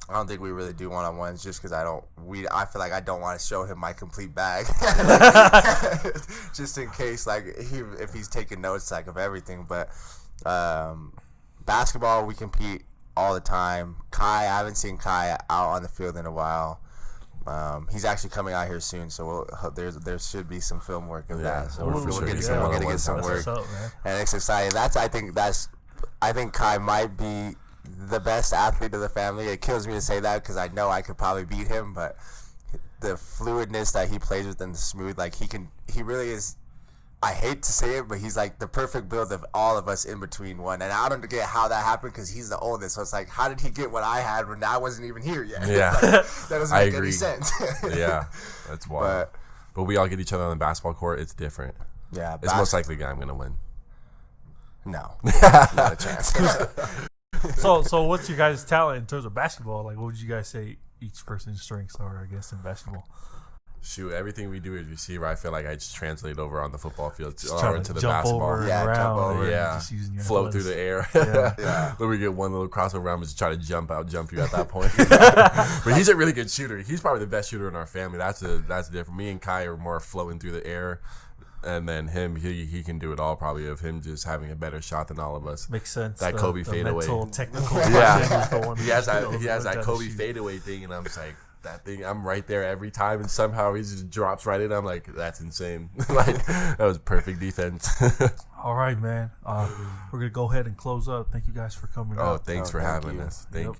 I don't think we really do one-on-ones, just because I feel like I don't want to show him my complete bag. Just in case, like, if he's taking notes, like, of everything. But basketball, we compete all the time. Kai, I haven't seen Kai out on the field in a while. He's actually coming out here soon, so there should be some film work of that. So we're going to get some work, and it's exciting. I think Kai might be the best athlete of the family. It kills me to say that, because I know I could probably beat him, but the fluidness that he plays with and the smooth, like he really is. I hate to say it, but he's like the perfect build of all of us in between one. And I don't get how that happened, because he's the oldest. So it's like, how did he get what I had when I wasn't even here yet? Yeah. Like, that doesn't make any sense. Yeah, that's wild. But we all get each other on the basketball court. It's different. Yeah. It's most likely the guy I'm going to win. No. Not a chance. So what's your guys' talent in terms of basketball? Like, what would you guys say each person's strengths are, I guess, in basketball? Shoot, everything we do as receiver, I feel like I just translate over on the football field Just or trying into to the jump basketball. over and Yeah, jump around. over. and Yeah, just using your float hands. through the air. Yeah. Then we get one little crossover, I'm just trying to jump you at that point. But he's a really good shooter. He's probably the best shooter in our family. That's different. Me and Kai are more floating through the air. And then him, he can do it all probably of him just having a better shot than all of us. Makes sense. That Kobe fadeaway. Mental, technical. Yeah. is the one He has that that Kobe fadeaway thing, and I'm just like, that thing, I'm right there every time, and somehow he just drops right in. I'm like, that's insane. Like, that was perfect defense. All right, man. We're going to go ahead and close up. Thank you guys for coming out. Thanks for thank having you. us. Thank you.